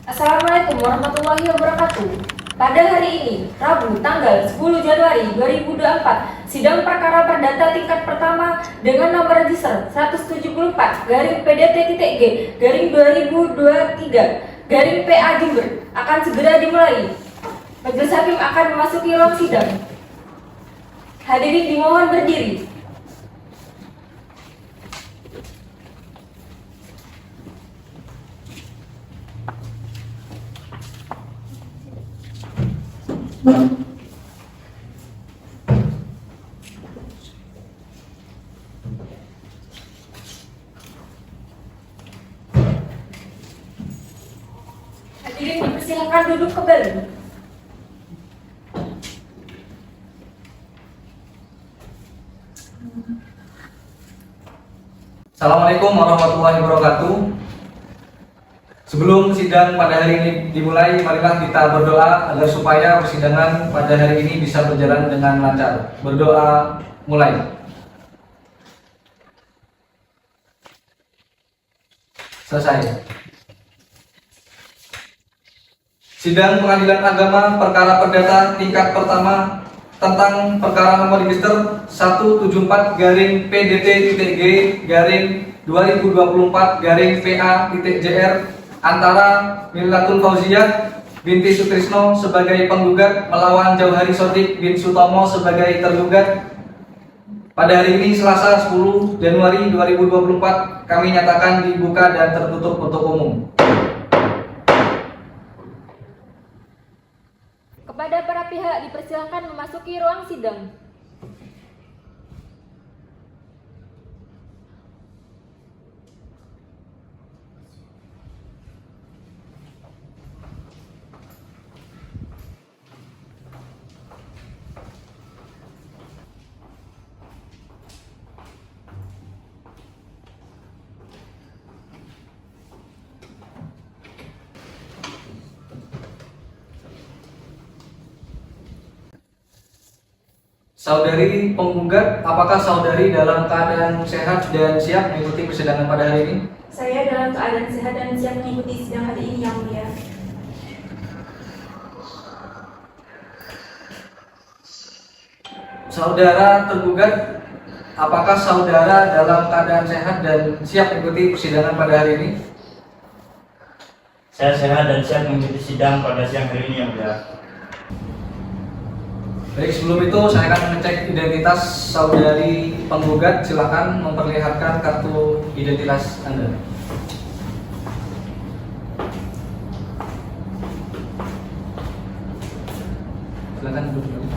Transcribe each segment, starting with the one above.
Assalamualaikum warahmatullahi wabarakatuh. Pada hari ini, Rabu, tanggal 10 Januari 2024, sidang perkara perdata tingkat pertama dengan nomor register 174-PDT-G-2023 Jember akan segera dimulai. Majelis Hakim akan memasuki ruang sidang. Hadirin dimohon berdiri. Hadirin dipersilakan duduk kembali. Assalamualaikum warahmatullahi wabarakatuh. Sebelum sidang pada hari ini dimulai, marilah kita berdoa agar supaya persidangan pada hari ini bisa berjalan dengan lancar. Berdoa mulai. Selesai. Sidang Pengadilan Agama Perkara Perdata tingkat pertama tentang perkara nomor register 174-PDT-G-2024-VA-JR antara Milatul Fauziyah binti Sutrisno sebagai penggugat melawan Jauhari Sodik bin Sutomo sebagai tergugat. Pada hari ini Selasa 10 Januari 2024 kami nyatakan dibuka dan tertutup untuk umum. Kepada para pihak dipersilakan memasuki ruang sidang. Saudari penggugat, apakah saudari dalam keadaan sehat dan siap mengikuti persidangan pada hari ini? Saya dalam keadaan sehat dan siap mengikuti sidang hari ini, Yang Mulia. Saudara tergugat, apakah saudara dalam keadaan sehat dan siap mengikuti persidangan pada hari ini? Saya sehat dan siap mengikuti sidang pada siang hari ini, Yang Mulia. Baik, sebelum itu saya akan mengecek identitas saudari penggugat. Silakan memperlihatkan kartu identitas Anda. Silakan duduk dulu.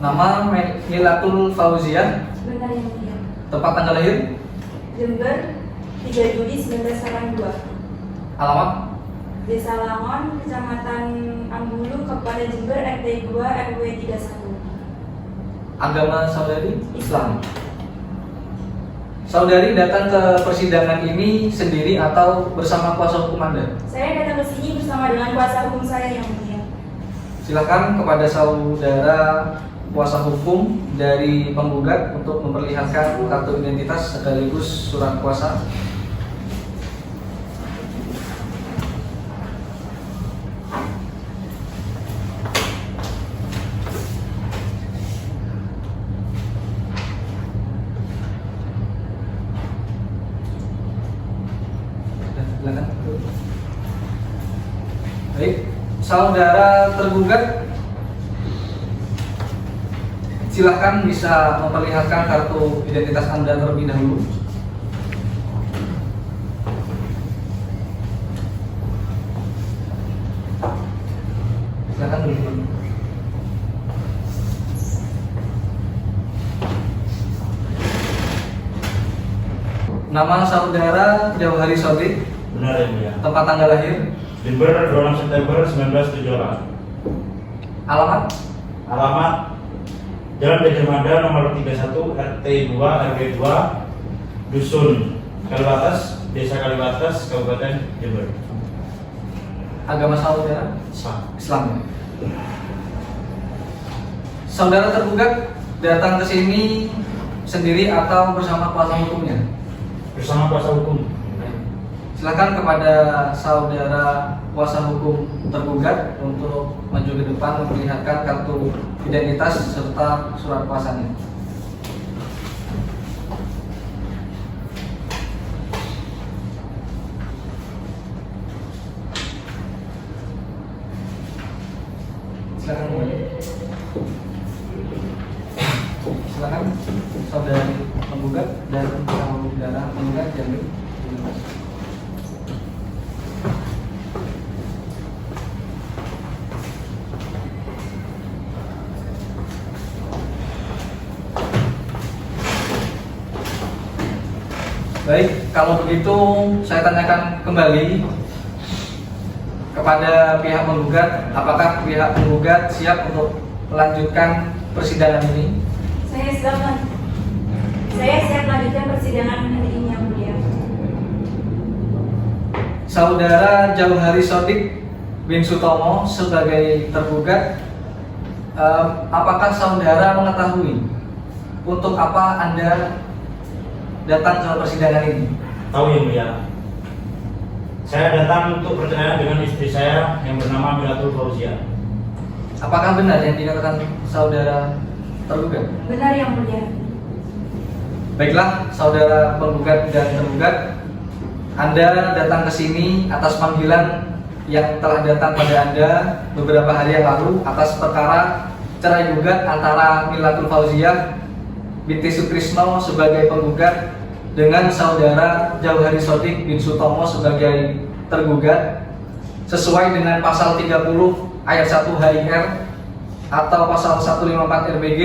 Nama Milatul Fauziyah, Benar, Yang Mulia. tempat tanggal lahir, Jember, 3 Juli 1982. alamat, Desa Langon, Kecamatan Ambulu, Kabupaten Jember, RT 2 RW 31. agama saudari Islam. Saudari datang ke persidangan ini sendiri atau bersama kuasa hukum Anda? Saya datang ke sini bersama dengan kuasa hukum saya, Yang Mulia. Silakan kepada saudara kuasa hukum dari penggugat untuk memperlihatkan kartu identitas sekaligus surat kuasa. Silakan. Baik, saudara tergugat, silakan bisa memperlihatkan kartu identitas Anda terlebih dahulu. Silakan dulu. Nama saudara Jauhari Sodik, Benar, Yang Mulia. tempat tanggal lahir, Jember, 26 September 1978. alamat, Alamat Jalan Gajah Mada nomor 31 RT 2 RW 2 Dusun Kalibatas, Desa Kalibatas, Kabupaten Jember. agama saudara Islam. Saudara tergugat datang ke sini sendiri atau bersama kuasa hukumnya? Bersama kuasa hukum. Silakan kepada saudara kuasa hukum tergugat untuk maju ke depan memperlihatkan kartu identitas serta surat kuasanya. Silakan kembali. Silakan saudari penggugat dan saudara penggugat jamin. Baik, kalau begitu saya tanyakan kembali kepada pihak penggugat, apakah pihak penggugat siap untuk melanjutkan persidangan ini? Saya siap melanjutkan persidangan hari ini yang mulia. Saudara Jauhari Sodik bin Sutomo sebagai tergugat, apakah saudara mengetahui untuk apa Anda datang ke persidangan ini? Tahu yang mulia. Saya datang untuk percaya dengan istri saya yang bernama Milatul Fauzia. Apakah benar yang dikatakan saudara tergugat? Benar yang mulia. Baiklah, saudara penggugat dan tergugat, Anda datang ke sini atas panggilan yang telah datang pada Anda beberapa hari yang lalu atas perkara cerai gugat antara Milatul Fauzia binti Sutrisno sebagai penggugat dengan saudara Jauhari Sodik bin Sutomo sebagai tergugat sesuai dengan pasal 30 ayat 1 HIR atau pasal 154 RBG.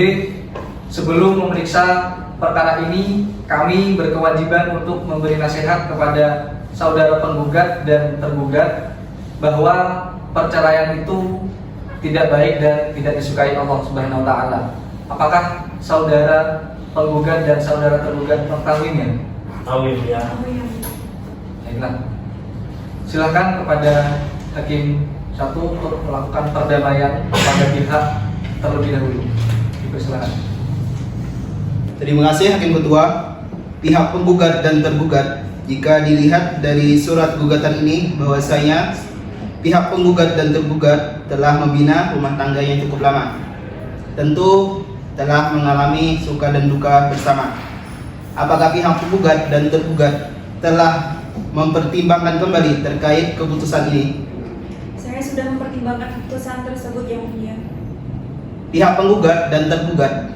Sebelum memeriksa perkara ini, kami berkewajiban untuk memberi nasihat kepada saudara penggugat dan tergugat bahwa perceraian itu tidak baik dan tidak disukai Allah Subhanahu wa taala. Apakah saudara penggugat dan saudara tergugat mengetahuinya? Tahu ya. Baiklah. Silakan kepada hakim satu untuk melakukan perdamaian pada pihak terlebih dahulu. Dipersilakan. Terima kasih Hakim Ketua. Pihak penggugat dan tergugat, jika dilihat dari surat gugatan ini bahwasanya pihak penggugat dan tergugat telah membina rumah tangga yang cukup lama. Tentu telah mengalami suka dan duka bersama. Apakah pihak penggugat dan tergugat telah mempertimbangkan kembali terkait keputusan ini? Saya sudah mempertimbangkan keputusan tersebut yang mulia. Pihak penggugat dan tergugat,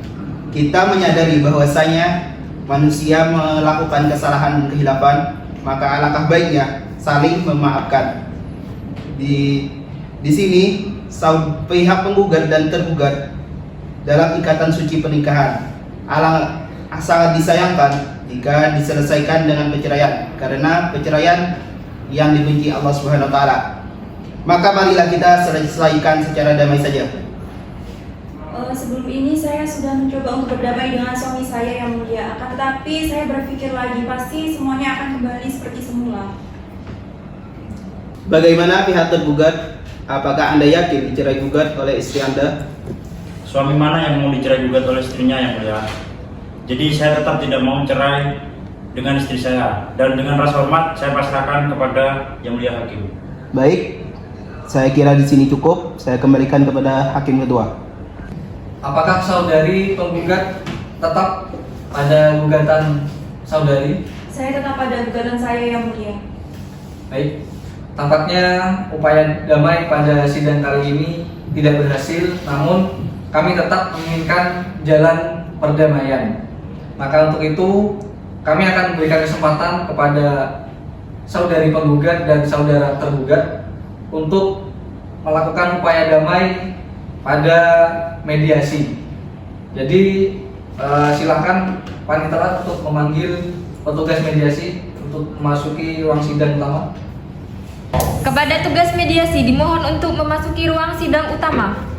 kita menyadari bahwasanya manusia melakukan kesalahan dan kehilapan, maka alangkah baiknya saling memaafkan. Di sini pihak penggugat dan tergugat dalam ikatan suci pernikahan sangat disayangkan jika diselesaikan dengan perceraian, karena perceraian yang dibenci Allah Subhanahu wa taala. Maka marilah kita selesaikan secara damai saja. Sebelum ini saya sudah mencoba untuk berdamai dengan suami saya yang mulia, akan tetapi saya berpikir lagi pasti semuanya akan kembali seperti semula. Bagaimana pihak tergugat? Apakah Anda yakin dicerai gugat oleh istri Anda? Suami mana yang mau dicerai gugat oleh istrinya yang mulia? Jadi saya tetap tidak mau cerai dengan istri saya, dan dengan rasa hormat saya pasrahkan kepada yang mulia hakim. Baik, saya kira di sini cukup. Saya kembalikan kepada Hakim Ketua. Apakah saudari penggugat tetap pada gugatan saudari? Saya tetap pada gugatan saya yang mulia. Baik, tampaknya upaya damai pada sidang kali ini tidak berhasil, namun kami tetap menginginkan jalan perdamaian. Maka untuk itu kami akan memberikan kesempatan kepada saudari penggugat dan saudara tergugat untuk melakukan upaya damai pada mediasi. Jadi silakan panitia untuk memanggil petugas mediasi untuk memasuki ruang sidang utama. Kepada tugas mediasi dimohon untuk memasuki ruang sidang utama.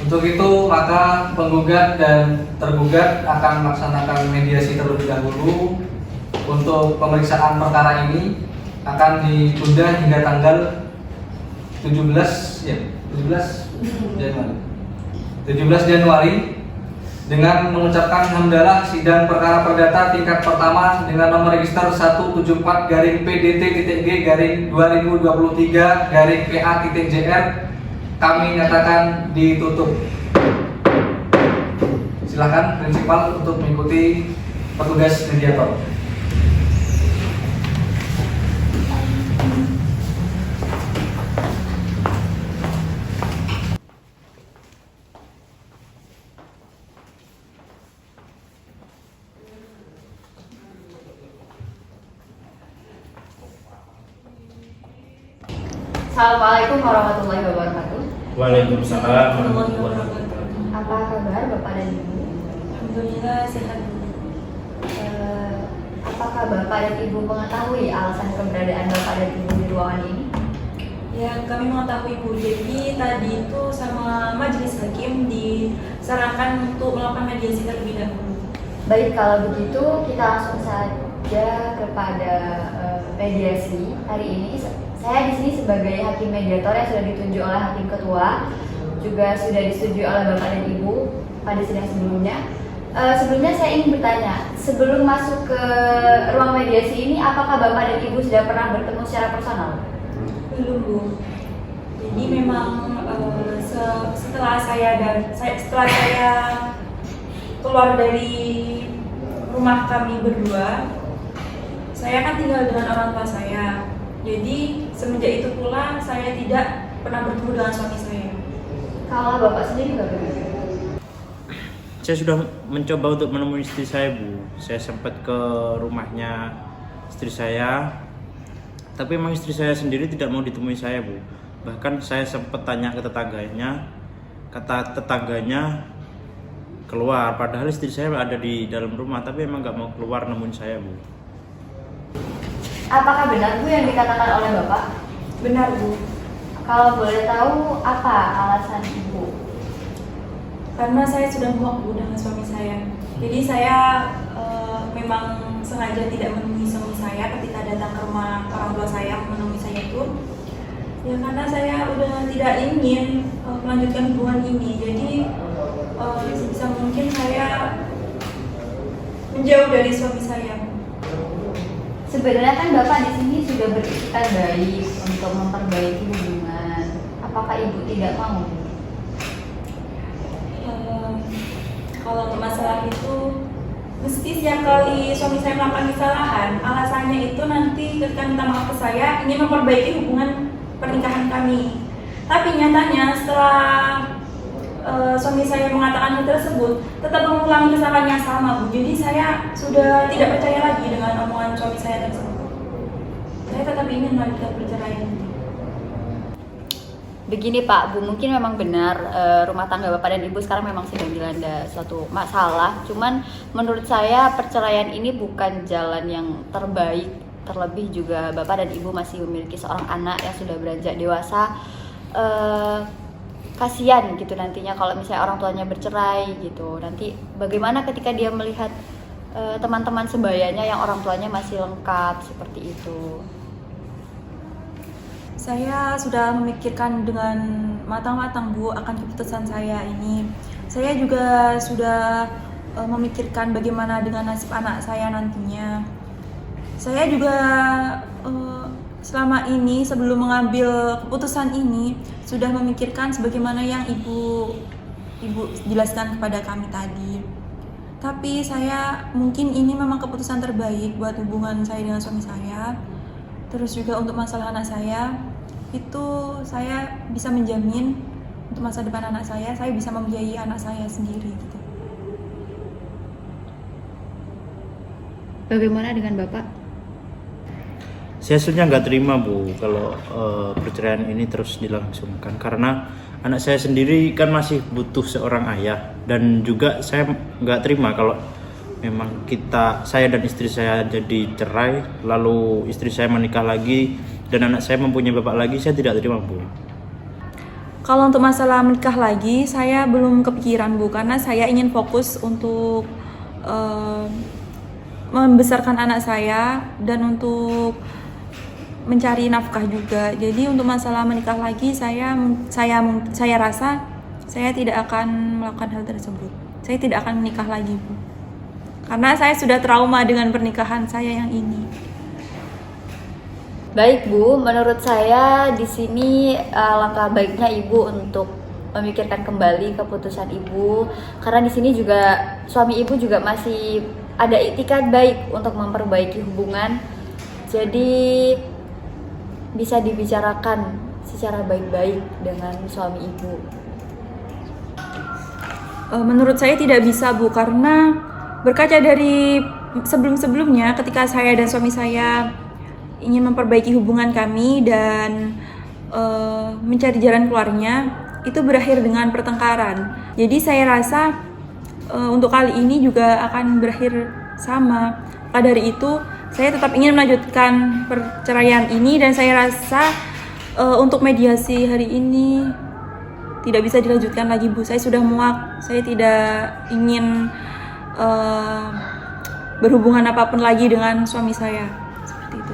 Untuk itu maka penggugat dan tergugat akan melaksanakan mediasi terlebih dahulu. Untuk pemeriksaan perkara ini akan ditunda hingga tanggal 17 ya, 17 Januari. 17 Januari dengan mengucapkan hamdalah sidang perkara perdata tingkat pertama dengan nomor register 174-PDT-G-2023-PA-JR kami nyatakan ditutup. Silakan prinsipal untuk mengikuti petugas mediator. Assalamualaikum warahmatullahi wabarakatuh. Waalaikumsalam warahmatullahi wabarakatuh. Apa kabar Bapak dan Ibu? Alhamdulillah sehat. Apakah Bapak dan Ibu mengetahui alasan keberadaan Bapak dan Ibu di ruangan ini? Ya, kami mengetahui Bu, jadi tadi itu sama majelis hakim disarankan untuk melakukan mediasi terlebih dahulu. Baik, kalau begitu kita langsung saja kepada mediasi hari ini. Saya di sini sebagai hakim mediator yang sudah ditunjuk oleh hakim ketua, juga sudah disetujui oleh Bapak dan Ibu pada sidang sebelumnya. Sebelumnya saya ingin bertanya, sebelum masuk ke ruang mediasi ini, apakah Bapak dan Ibu sudah pernah bertemu secara personal? Belum Bu. Jadi memang setelah saya keluar dari rumah kami berdua, saya kan tinggal dengan orang tua saya. Jadi semenjak itu pula saya tidak pernah bertemu dengan suami saya. Kalau Bapak sendiri bagaimana? Saya sudah mencoba untuk menemui istri saya, Bu. Saya sempat ke rumahnya istri saya, tapi memang istri saya sendiri tidak mau ditemui saya, Bu. Bahkan saya sempat tanya ke tetangganya, kata tetangganya keluar, padahal istri saya ada di dalam rumah, tapi emang nggak mau keluar nemuin saya, Bu. Apakah benar Bu yang dikatakan oleh Bapak? Benar Bu. Kalau boleh tahu apa alasan Ibu? Karena saya sudah muak Bu dengan suami saya. Jadi saya memang sengaja tidak menemui suami saya ketika datang ke rumah orang tua saya menemui saya itu. Ya karena saya udah tidak ingin melanjutkan hubungan ini. Jadi sebisa mungkin saya menjauh dari suami saya. Sebenarnya kan Bapak di sini sudah berikhtiar baik untuk memperbaiki hubungan. Apakah Ibu tidak mau? Kalau untuk masalah itu, mesti setiap kali suami saya melakukan kesalahan, alasannya itu nanti ketika minta maaf ke saya ingin memperbaiki hubungan pernikahan kami. Tapi nyatanya setelah suami saya mengatakan hal tersebut, tetap mengulangi kesalahan yang sama, Bu. Jadi saya sudah tidak percaya lagi dengan omongan suami saya tersebut. Saya tetap ingin melanjutkan perceraian. Begini Pak, Bu, mungkin memang benar rumah tangga Bapak dan Ibu sekarang memang sedang dilanda suatu masalah. Cuman menurut saya perceraian ini bukan jalan yang terbaik. Terlebih juga Bapak dan Ibu masih memiliki seorang anak yang sudah beranjak dewasa. Kasian gitu nantinya kalau misalnya orang tuanya bercerai gitu. Nanti bagaimana ketika dia melihat teman-teman sebayanya yang orang tuanya masih lengkap seperti itu. Saya sudah memikirkan dengan matang-matang Bu akan keputusan saya ini. Saya juga sudah memikirkan bagaimana dengan nasib anak saya nantinya. Saya juga selama ini sebelum mengambil keputusan ini sudah memikirkan sebagaimana yang ibu jelaskan kepada kami tadi. Tapi saya mungkin ini memang keputusan terbaik buat hubungan saya dengan suami saya. Terus juga untuk masalah anak saya, itu saya bisa menjamin untuk masa depan anak saya bisa membiayai anak saya sendiri gitu. Bagaimana dengan Bapak? Saya sebenarnya nggak terima Bu kalau perceraian ini terus dilangsungkan, karena anak saya sendiri kan masih butuh seorang ayah, dan juga saya nggak terima kalau memang saya dan istri saya jadi cerai, lalu istri saya menikah lagi dan anak saya mempunyai bapak lagi. Saya tidak terima Bu. Kalau untuk masalah menikah lagi, saya belum kepikiran Bu, karena saya ingin fokus untuk membesarkan anak saya dan untuk mencari nafkah juga. Jadi untuk masalah menikah lagi saya rasa saya tidak akan melakukan hal tersebut. Saya tidak akan menikah lagi, Bu. Karena saya sudah trauma dengan pernikahan saya yang ini. Baik Bu, menurut saya di sini langkah baiknya Ibu untuk memikirkan kembali keputusan Ibu, karena di sini juga suami Ibu juga masih ada itikad baik untuk memperbaiki hubungan. Jadi bisa dibicarakan secara baik-baik dengan suami Ibu. Menurut saya tidak bisa, Bu, karena berkaca dari sebelum-sebelumnya ketika saya dan suami saya ingin memperbaiki hubungan kami dan mencari jalan keluarnya, itu berakhir dengan pertengkaran. Jadi saya rasa untuk kali ini juga akan berakhir sama. Maka dari itu saya tetap ingin melanjutkan perceraian ini, dan saya rasa untuk mediasi hari ini tidak bisa dilanjutkan lagi, Bu. Saya sudah muak. Saya tidak ingin berhubungan apapun lagi dengan suami saya. Seperti itu.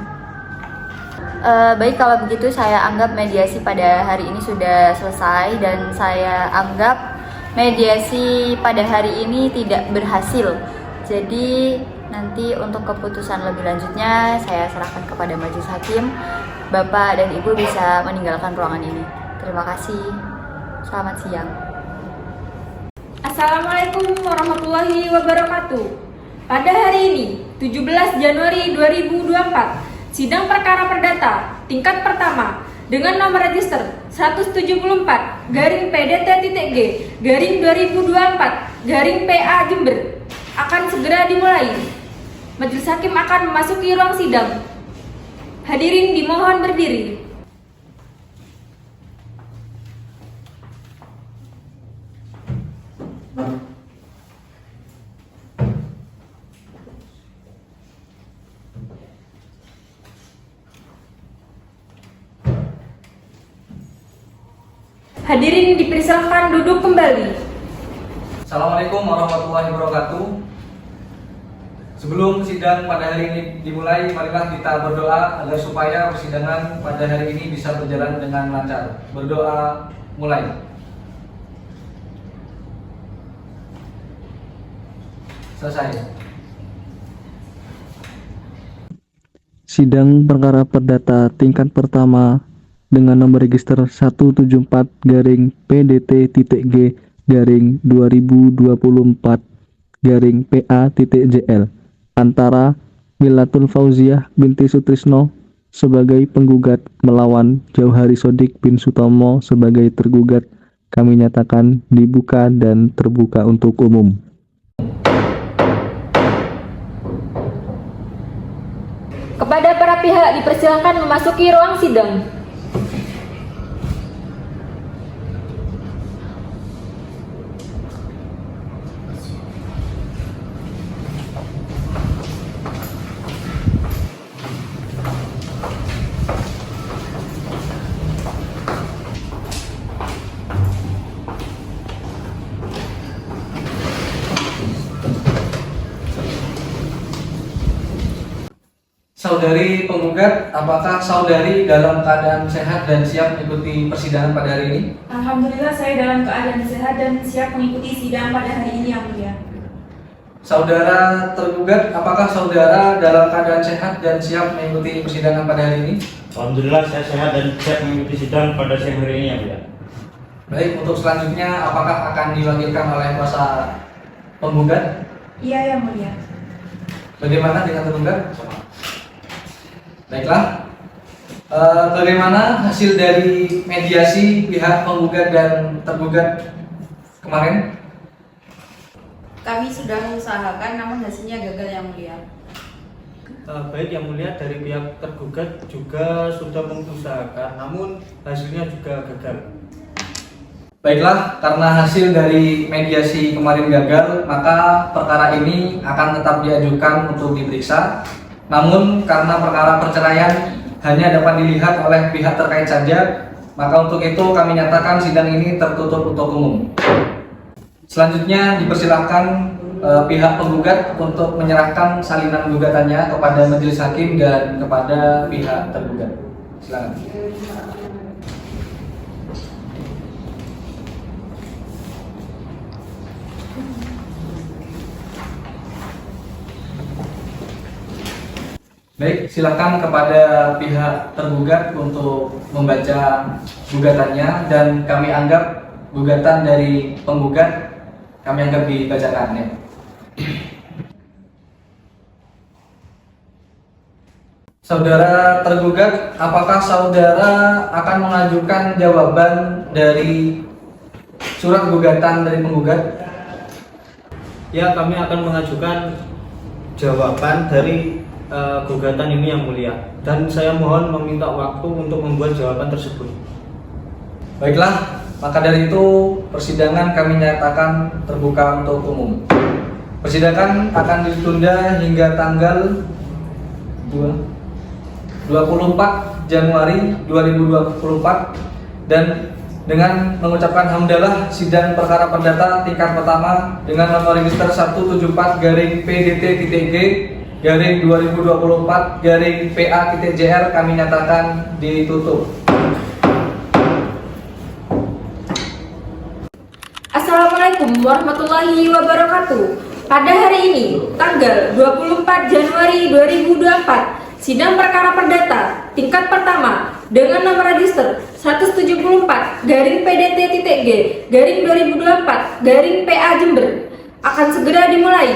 Baik, kalau begitu saya anggap mediasi pada hari ini sudah selesai, dan saya anggap mediasi pada hari ini tidak berhasil. Jadi nanti untuk keputusan lebih lanjutnya saya serahkan kepada majelis hakim. Bapak dan Ibu bisa meninggalkan ruangan ini. Terima kasih. Selamat siang. Assalamualaikum warahmatullahi wabarakatuh. Pada hari ini, 17 Januari 2024, sidang perkara perdata tingkat pertama dengan nomor register 174-PDT.G/2024-PA Jember akan segera dimulai. Majelis hakim akan memasuki ruang sidang. Hadirin dimohon berdiri. Hadirin dipersilakan duduk kembali. Assalamualaikum warahmatullahi wabarakatuh. Sebelum sidang pada hari ini dimulai, marilah kita berdoa agar supaya persidangan pada hari ini bisa berjalan dengan lancar. Berdoa mulai. Selesai. Sidang perkara perdata tingkat pertama dengan nomor register 174-PDT.G/2024-PA.JL antara Milatul Fauziah binti Sutrisno sebagai penggugat melawan Jauhari Shodiq bin Sutomo sebagai tergugat, kami nyatakan dibuka dan terbuka untuk umum. Kepada para pihak dipersilakan memasuki ruang sidang. Saudari penggugat, apakah saudari dalam keadaan sehat dan siap mengikuti persidangan pada hari ini? Alhamdulillah saya dalam keadaan sehat dan siap mengikuti sidang pada hari ini, Yang Mulia. Saudara tergugat, apakah saudara dalam keadaan sehat dan siap mengikuti persidangan pada hari ini? Alhamdulillah saya sehat dan siap mengikuti sidang pada siang hari ini, Yang Mulia. Baik, untuk selanjutnya apakah akan diwakilkan oleh kuasa penggugat? Iya, Yang Mulia. Bagaimana dengan tergugat? Baiklah, bagaimana hasil dari mediasi pihak penggugat dan tergugat kemarin? Kami sudah mengusahakan namun hasilnya gagal, Yang Mulia. Baik Yang Mulia, dari pihak tergugat juga sudah mengusahakan namun hasilnya juga gagal. Baiklah, karena hasil dari mediasi kemarin gagal, maka perkara ini akan tetap diajukan untuk diperiksa. Namun karena perkara perceraian hanya dapat dilihat oleh pihak terkait saja, maka untuk itu kami nyatakan sidang ini tertutup untuk umum. Selanjutnya dipersilahkan pihak penggugat untuk menyerahkan salinan gugatannya kepada majelis hakim dan kepada pihak tergugat. Silakan. Baik, silakan kepada pihak tergugat untuk membaca gugatannya, dan kami anggap gugatan dari penggugat kami anggap dibacakan ya. Saudara tergugat, apakah saudara akan mengajukan jawaban dari surat gugatan dari penggugat? Ya, kami akan mengajukan jawaban dari gugatan ini yang mulia, dan saya mohon meminta waktu untuk membuat jawaban tersebut. Baiklah, maka dari itu persidangan kami nyatakan terbuka untuk umum. Persidangan akan ditunda hingga tanggal 24 Januari 2024, dan dengan mengucapkan hamdalah, sidang perkara perdata tingkat pertama dengan nomor register 174-PDT-G/2024-PA-JR kami nyatakan ditutup. Assalamualaikum warahmatullahi wabarakatuh. Pada hari ini, tanggal 24 Januari 2024, sidang perkara perdata tingkat pertama dengan nomor register 174-PDT-G/2024-PA Jember akan segera dimulai.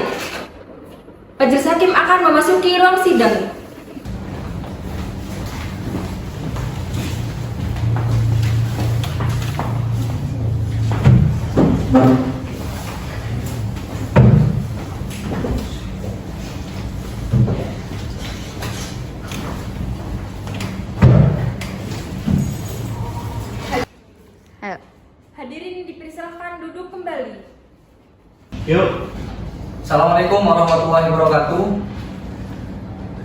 Majelis hakim akan memasuki ruang sidang. Hadirin dipersilakan duduk kembali. Yuk. Assalamualaikum warahmatullahi wabarakatuh.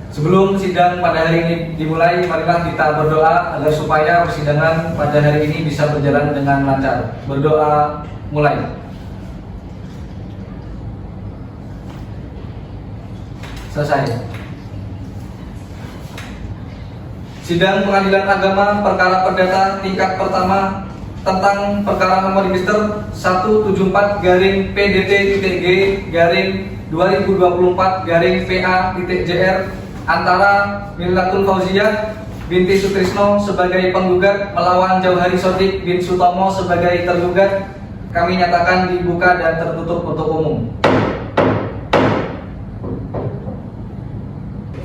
Sebelum sidang pada hari ini dimulai, marilah kita berdoa agar supaya persidangan pada hari ini bisa berjalan dengan lancar. Berdoa mulai. Selesai. Sidang Pengadilan Agama Perkara Perdata tingkat pertama tentang perkara nomor register 174-PDT-G/2024-PA-JR antara Millatul Fauziyah binti Sutrisno sebagai penggugat melawan Jauhari Shodiq bin Sutomo sebagai tergugat kami nyatakan dibuka dan tertutup untuk umum.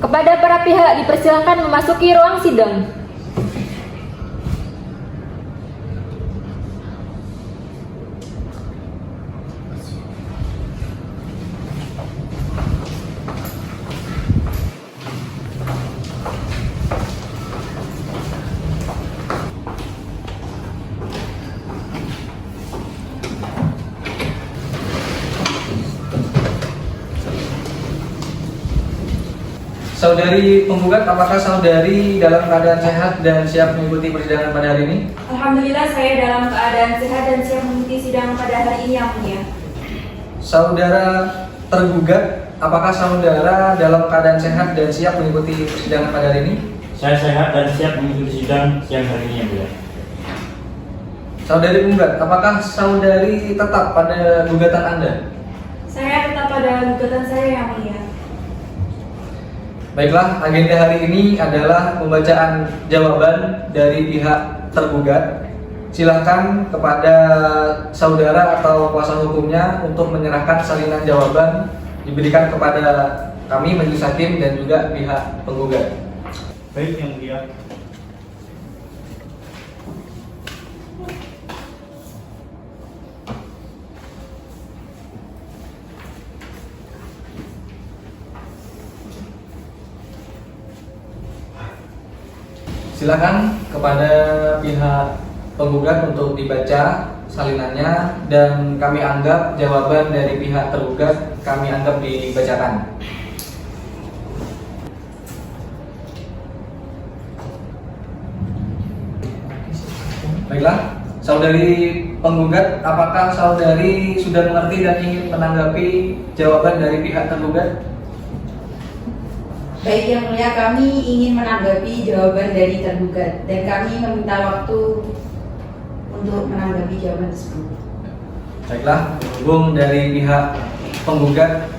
Kepada para pihak dipersilakan memasuki ruang sidang. Saudari penggugat, apakah saudari dalam keadaan sehat dan siap mengikuti persidangan pada hari ini? Alhamdulillah, saya dalam keadaan sehat dan siap mengikuti sidang pada hari ini yang mulia. Saudara tergugat, apakah saudara dalam keadaan sehat dan siap mengikuti persidangan pada hari ini? Saya sehat dan siap mengikuti sidang siang hari ini, yang mulia. Saudari penggugat, apakah saudari tetap pada gugatan Anda? Saya tetap pada gugatan saya yang mulia. Baiklah, agenda hari ini adalah pembacaan jawaban dari pihak tergugat. Silakan kepada saudara atau kuasa hukumnya untuk menyerahkan salinan jawaban diberikan kepada kami majelis hakim dan juga pihak penggugat. Baik, yang mulia. Silakan kepada pihak penggugat untuk dibaca salinannya, dan kami anggap jawaban dari pihak tergugat kami anggap dibacakan. Baiklah, saudari penggugat, apakah saudari sudah mengerti dan ingin menanggapi jawaban dari pihak tergugat? Baik yang mulia, kami ingin menanggapi jawaban dari tergugat dan kami meminta waktu untuk menanggapi jawaban tersebut. Baiklah, berhubung dari pihak penggugat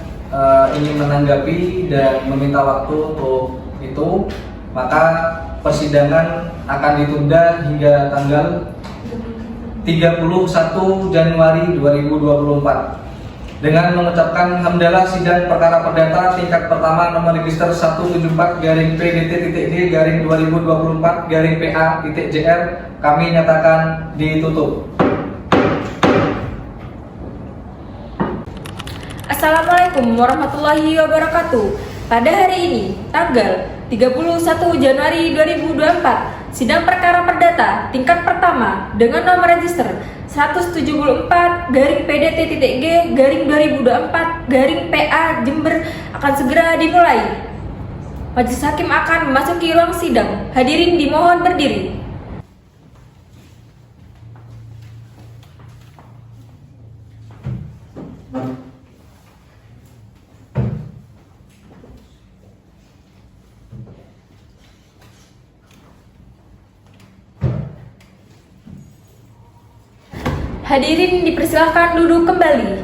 ingin menanggapi dan meminta waktu untuk itu, maka persidangan akan ditunda hingga tanggal 31 Januari 2024 dengan mengucapkan hamdalah sidang perkara perdata tingkat pertama nomor register 174-PDT-D-2024-PA.JR kami nyatakan ditutup. Assalamualaikum warahmatullahi wabarakatuh. Pada hari ini, tanggal 31 Januari 2024, sidang perkara perdata tingkat pertama dengan nomor register 174-PDT-G-2024-PA Jember akan segera dimulai. Majelis Hakim akan memasuki ruang sidang. Hadirin dimohon berdiri. Hadirin dipersilakan duduk kembali.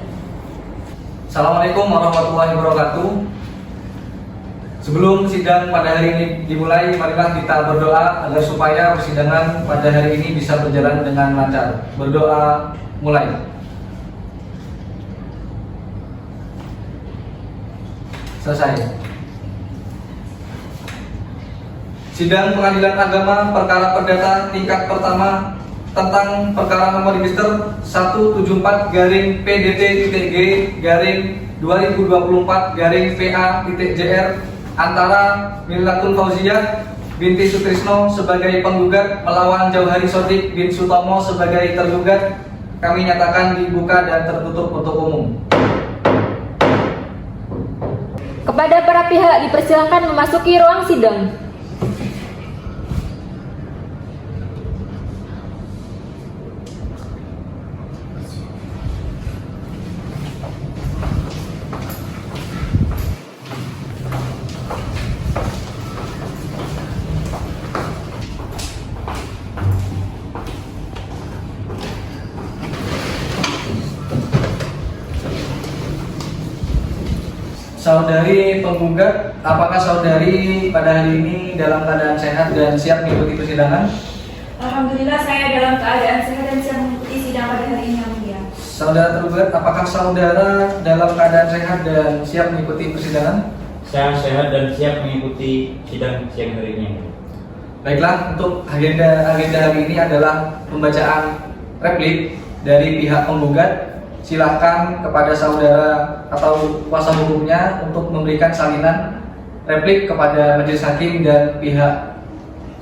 Assalamualaikum warahmatullahi wabarakatuh. Sebelum sidang pada hari ini dimulai, marilah kita berdoa agar supaya persidangan pada hari ini bisa berjalan dengan lancar. Berdoa mulai. Selesai. Sidang Pengadilan Agama Perkara Perdata tingkat pertama tentang perkara nomor register 174-PDT-G-2024-PA.JR antara Millatul Fauziyah binti Sutrisno sebagai penggugat melawan Jauhari Shodiq bin Sutomo sebagai tergugat kami nyatakan dibuka dan tertutup untuk umum. Kepada para pihak dipersilakan memasuki ruang sidang. Saudari penggugat, apakah saudari pada hari ini dalam keadaan sehat dan siap mengikuti persidangan? Alhamdulillah saya dalam keadaan sehat dan siap mengikuti sidang pada hari ini yang mulia. Saudara tergugat, apakah saudara dalam keadaan sehat dan siap mengikuti persidangan? Saya sehat dan siap mengikuti sidang siang hari ini. Baiklah, untuk agenda hari ini adalah pembacaan replik dari pihak penggugat. Silakan kepada saudara atau kuasa hukumnya untuk memberikan salinan replik kepada majelis hakim dan pihak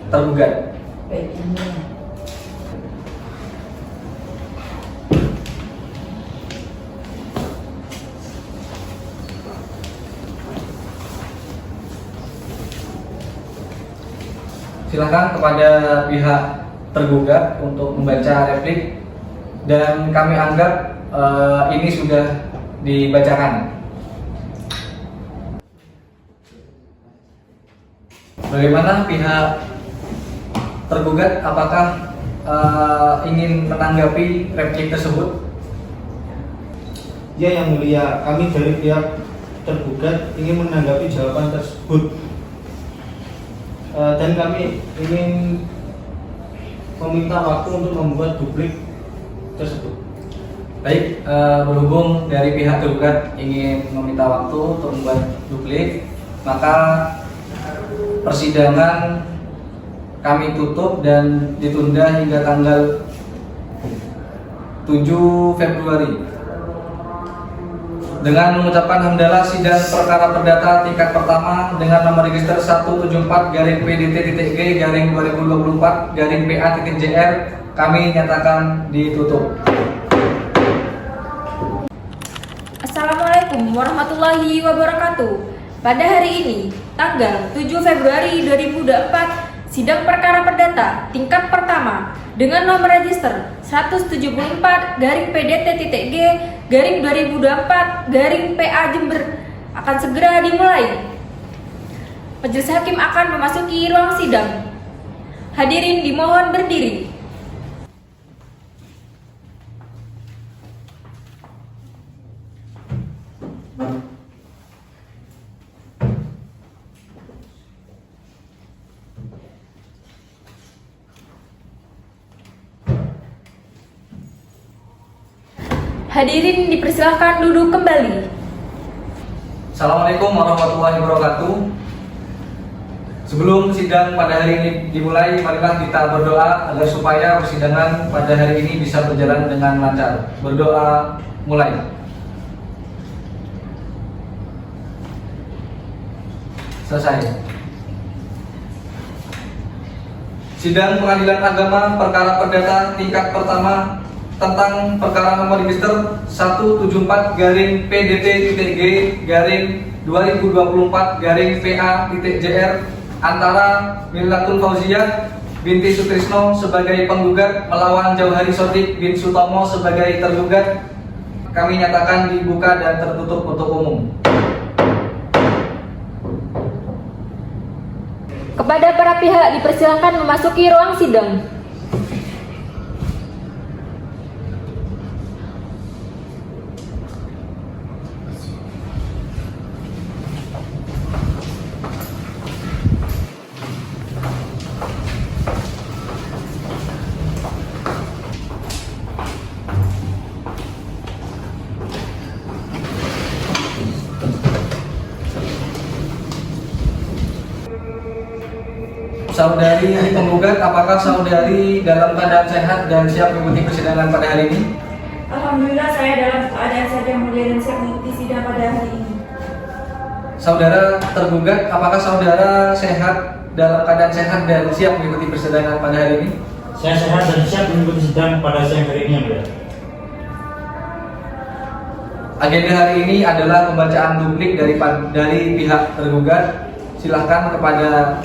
tergugat. Baik yang mulia. Silakan kepada pihak tergugat untuk membaca replik dan kami anggap ini sudah dibacakan. Bagaimana pihak tergugat, apakah ingin menanggapi replik tersebut? Ya yang mulia, kami dari pihak tergugat ingin menanggapi jawaban tersebut dan kami ingin meminta waktu untuk membuat duplik tersebut. Baik, berhubung dari pihak tergugat ingin meminta waktu untuk membuat duplik, maka persidangan kami tutup dan ditunda hingga tanggal 7 Februari. Dengan mengucapkan hamdalah sidang perkara perdata tingkat pertama dengan nomor register 174-PDT-G-2024-PA.JR kami nyatakan ditutup. Assalamualaikum warahmatullahi wabarakatuh. Pada hari ini, tanggal 7 Februari 2024, sidang perkara perdata tingkat pertama dengan nomor register 174-PDT-G-2024-PA Jember akan segera dimulai. Majelis hakim akan memasuki ruang sidang. Hadirin dimohon berdiri. Hadirin dipersilakan duduk kembali. Assalamualaikum warahmatullahi wabarakatuh. Sebelum sidang pada hari ini dimulai, marilah kita berdoa agar supaya persidangan pada hari ini bisa berjalan dengan lancar. Berdoa mulai. Selesai. Sidang Pengadilan Agama Perkara Perdata tingkat pertama tentang perkara nomor register 174-PDT-G-2024-PA-JR antara Millatul Fauziah binti Sutrisno sebagai penggugat melawan Jauhari Shodiq bin Sutomo sebagai tergugat. Kami nyatakan dibuka dan tertutup untuk umum. Kepada para pihak dipersilakan memasuki ruang sidang. Saudari penggugat, apakah saudari dalam keadaan sehat dan siap mengikuti persidangan pada hari ini? Alhamdulillah saya dalam keadaan sehat yang mulia dan siap mengikuti sidang pada hari ini. Saudara tergugat, apakah saudara sehat dalam keadaan sehat dan siap mengikuti persidangan pada hari ini? Saya sehat dan siap mengikuti sidang pada siang hari ini, yang mulia. Agenda hari ini adalah pembacaan duplik dari pihak tergugat. Silahkan kepada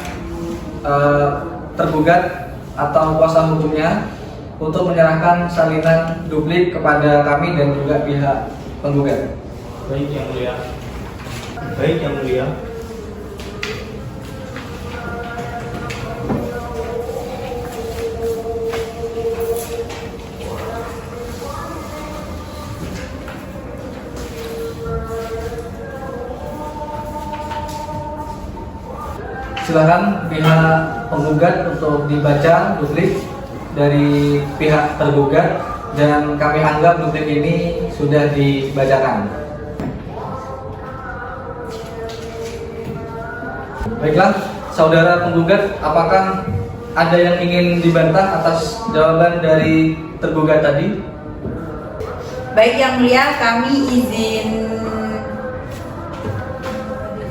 tergugat atau kuasa hukumnya untuk menyerahkan salinan duplik kepada kami dan juga pihak penggugat. Baik yang mulia. Baik yang mulia. Silakan pihak penggugat untuk dibaca duplik dari pihak tergugat dan kami anggap duplik ini sudah dibacakan. Baiklah, saudara penggugat, apakah ada yang ingin dibantah atas jawaban dari tergugat tadi? Baik yang mulia, kami izin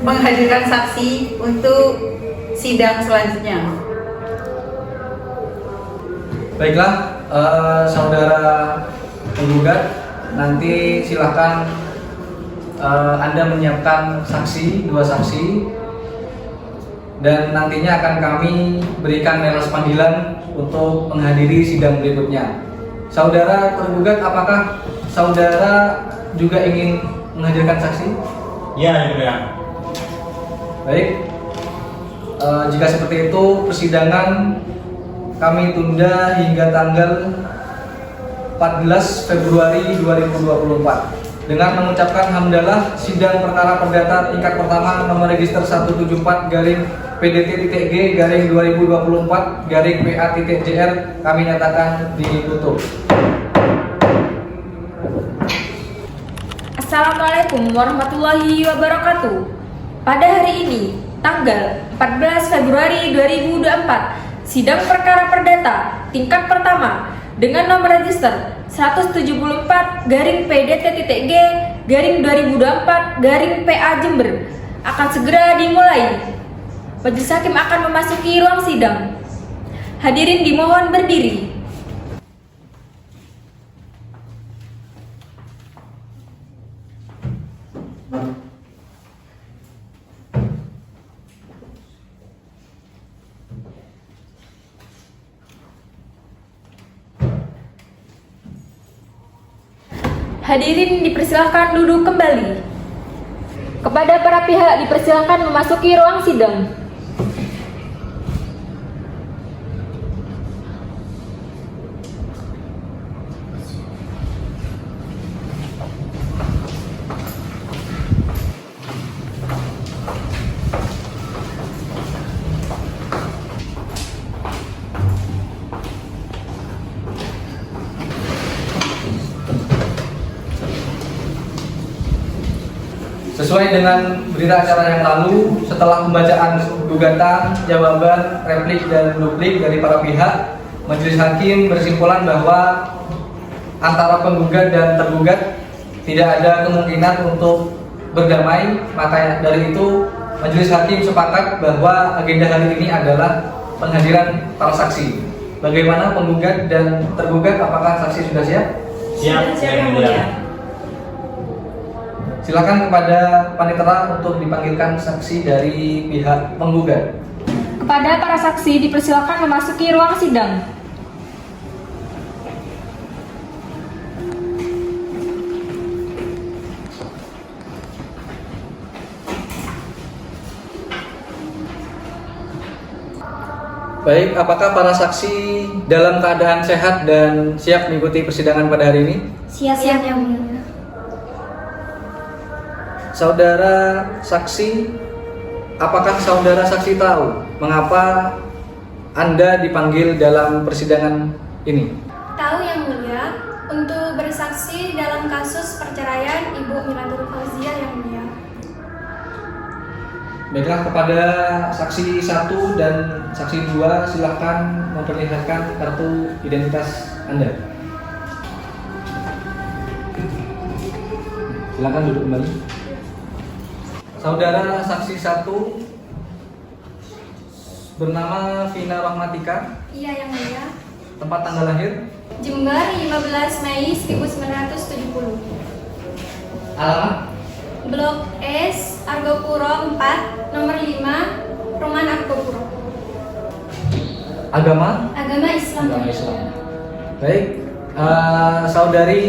menghadirkan saksi untuk sidang selanjutnya. Baiklah, saudara penggugat, nanti silahkan Anda menyiapkan dua saksi, dan nantinya akan kami berikan meles panggilan untuk menghadiri sidang berikutnya. Saudara tergugat, apakah saudara juga ingin menghadirkan saksi? Ya, yang mulia. Baik. Jika seperti itu, persidangan kami tunda hingga tanggal 14 Februari 2024. Dengan mengucapkan hamdalah, sidang perkara perdata tingkat pertama nomor register 174-PDT-G-2024-PA-JR kami nyatakan ditutup. Assalamualaikum warahmatullahi wabarakatuh. Pada hari ini, tanggal 14 Februari 2024, sidang perkara perdata tingkat pertama dengan nomor register 174-PDT-G-2024-PA Jember akan segera dimulai. Majelis hakim akan memasuki ruang sidang. Hadirin dimohon berdiri. Hadirin dipersilakan duduk kembali. Kepada para pihak dipersilakan memasuki ruang sidang. Sesuai dengan berita acara yang lalu, setelah pembacaan gugatan, jawaban, replik, dan duplik dari para pihak, Majelis Hakim berkesimpulan bahwa antara penggugat dan tergugat tidak ada kemungkinan untuk berdamai. Maka dari itu, Majelis Hakim sepakat bahwa agenda hari ini adalah penghadiran para saksi. Bagaimana penggugat dan tergugat? Apakah saksi sudah siap? Siap, Yang Mulia. Silakan kepada panitera untuk dipanggilkan saksi dari pihak penggugat. Kepada para saksi dipersilakan memasuki ruang sidang. Baik, apakah para saksi dalam keadaan sehat dan siap mengikuti persidangan pada hari ini? Siap Yang Mulia. Saudara saksi, apakah saudara saksi tahu mengapa Anda dipanggil dalam persidangan ini? Tahu Yang Mulia, untuk bersaksi dalam kasus perceraian Ibu Milatul Fauziah Yang Mulia. Baiklah, kepada saksi 1 dan saksi 2 silakan memperlihatkan kartu identitas Anda. Silakan duduk kembali. Saudara saksi 1 bernama Vina Rahmatika. Iya Yang Mulia. Tempat tanggal lahir? Jember 15 Mei 1970. Alamat? Blok S, Argopuro 4, nomor 5, Perumahan Argopuro. Agama? Agama Islam. Agama Islam. Baik, saudari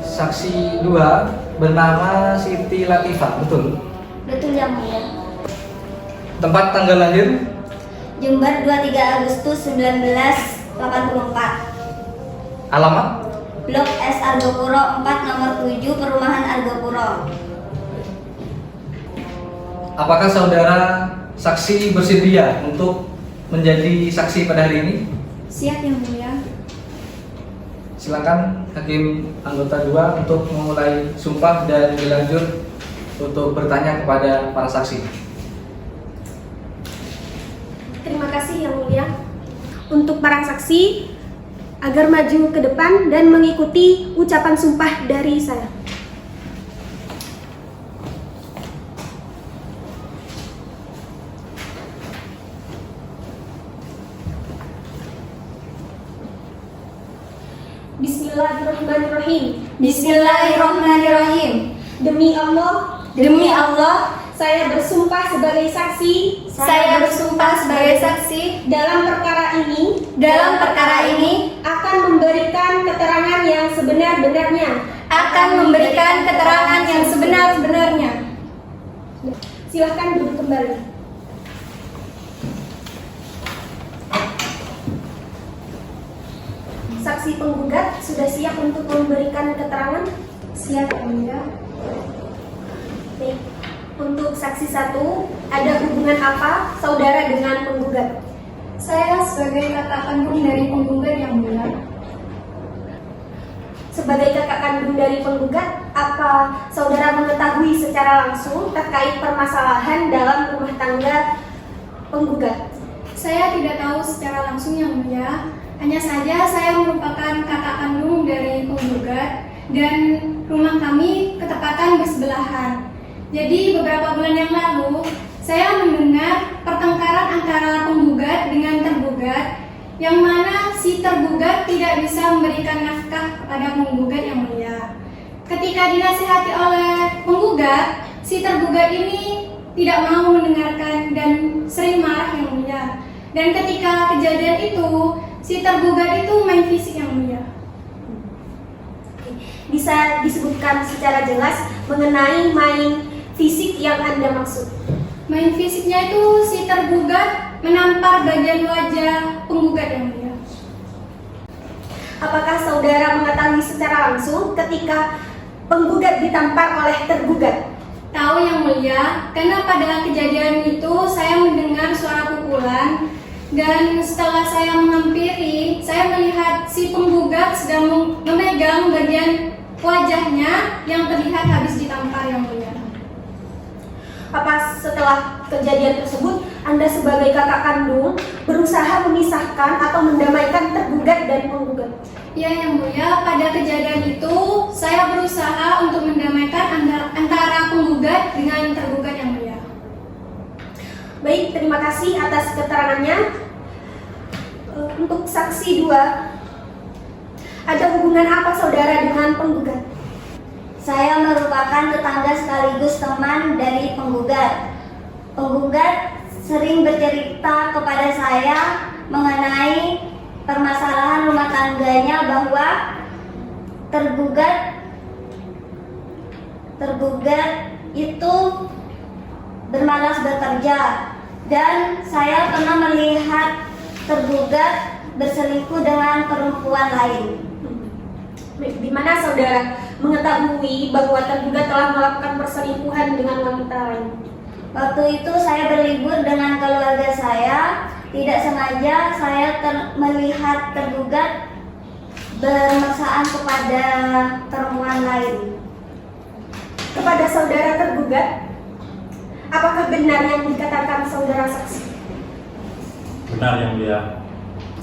saksi 2 bernama Siti Latifah, betul? Betul Yang Mulia. Tempat tanggal lahir? Jember 23 Agustus 1984. Alamat? Blok S Argopuro 4 nomor 7 Perumahan Argopuro. Apakah saudara saksi bersedia untuk menjadi saksi pada hari ini? Siap Yang Mulia. Silakan Hakim anggota 2 untuk memulai sumpah dan dilanjut untuk bertanya kepada para saksi. Terima kasih Yang Mulia. Untuk para saksi agar maju ke depan dan mengikuti ucapan sumpah dari saya. Bismillahirrahmanirrahim. Bismillahirrahmanirrahim. Demi Allah, saya bersumpah sebagai saksi. Saya bersumpah sebagai saksi Dalam perkara ini akan memberikan keterangan yang sebenar-benarnya. Silahkan duduk kembali. Saksi penggugat sudah siap untuk memberikan keterangan? Siap, Yang Mulia. Baik. Untuk saksi 1, ada hubungan apa saudara dengan penggugat? Saya sebagai kakak kandung dari penggugat Yang Mulia. Sebagai kakak kandung dari penggugat, apa saudara mengetahui secara langsung terkait permasalahan dalam rumah tangga penggugat? Saya tidak tahu secara langsung Yang Mulia. Hanya saja saya merupakan kakak kandung dari penggugat dan rumah kami ketepatan bersebelahan. Jadi beberapa bulan yang lalu saya mendengar pertengkaran antara penggugat dengan tergugat, yang mana si tergugat tidak bisa memberikan nafkah kepada penggugat Yang Mulia. Ketika dinasihati oleh penggugat, si tergugat ini tidak mau mendengarkan dan sering marah Yang Mulia. Dan ketika kejadian itu, si tergugat itu main fisik Yang Mulia. Bisa disebutkan secara jelas mengenai main fisik yang Anda maksud? Main fisiknya itu si tergugat menampar bagian wajah penggugat Yang Mulia. Apakah saudara mengetahui secara langsung ketika penggugat ditampar oleh tergugat? Tahu Yang Mulia, karena pada kejadian itu saya mendengar suara pukulan dan setelah saya menghampiri, saya melihat si penggugat sedang memegang bagian wajahnya yang terlihat habis ditampar Yang Mulia. Apa setelah kejadian tersebut Anda sebagai kakak kandung berusaha memisahkan atau mendamaikan tergugat dan penggugat? Ya, Yang Mulia, pada kejadian itu saya berusaha untuk mendamaikan antara penggugat dengan tergugat, Yang Mulia. Baik, terima kasih atas keterangannya. Untuk saksi 2, ada hubungan apa saudara dengan penggugat? Saya merupakan tetangga sekaligus teman dari penggugat. Penggugat sering bercerita kepada saya mengenai permasalahan rumah tangganya bahwa tergugat itu bermalas bekerja, dan saya pernah melihat tergugat berselingkuh dengan perempuan lain. Di mana saudara mengetahui bahwa tergugat telah melakukan perselingkuhan dengan wanita lain? Waktu itu saya berlibur dengan keluarga saya. Tidak sengaja saya melihat tergugat bermesraan kepada perempuan lain. Kepada saudara tergugat, apakah benar yang dikatakan saudara saksi? Benar, Yang Mulia.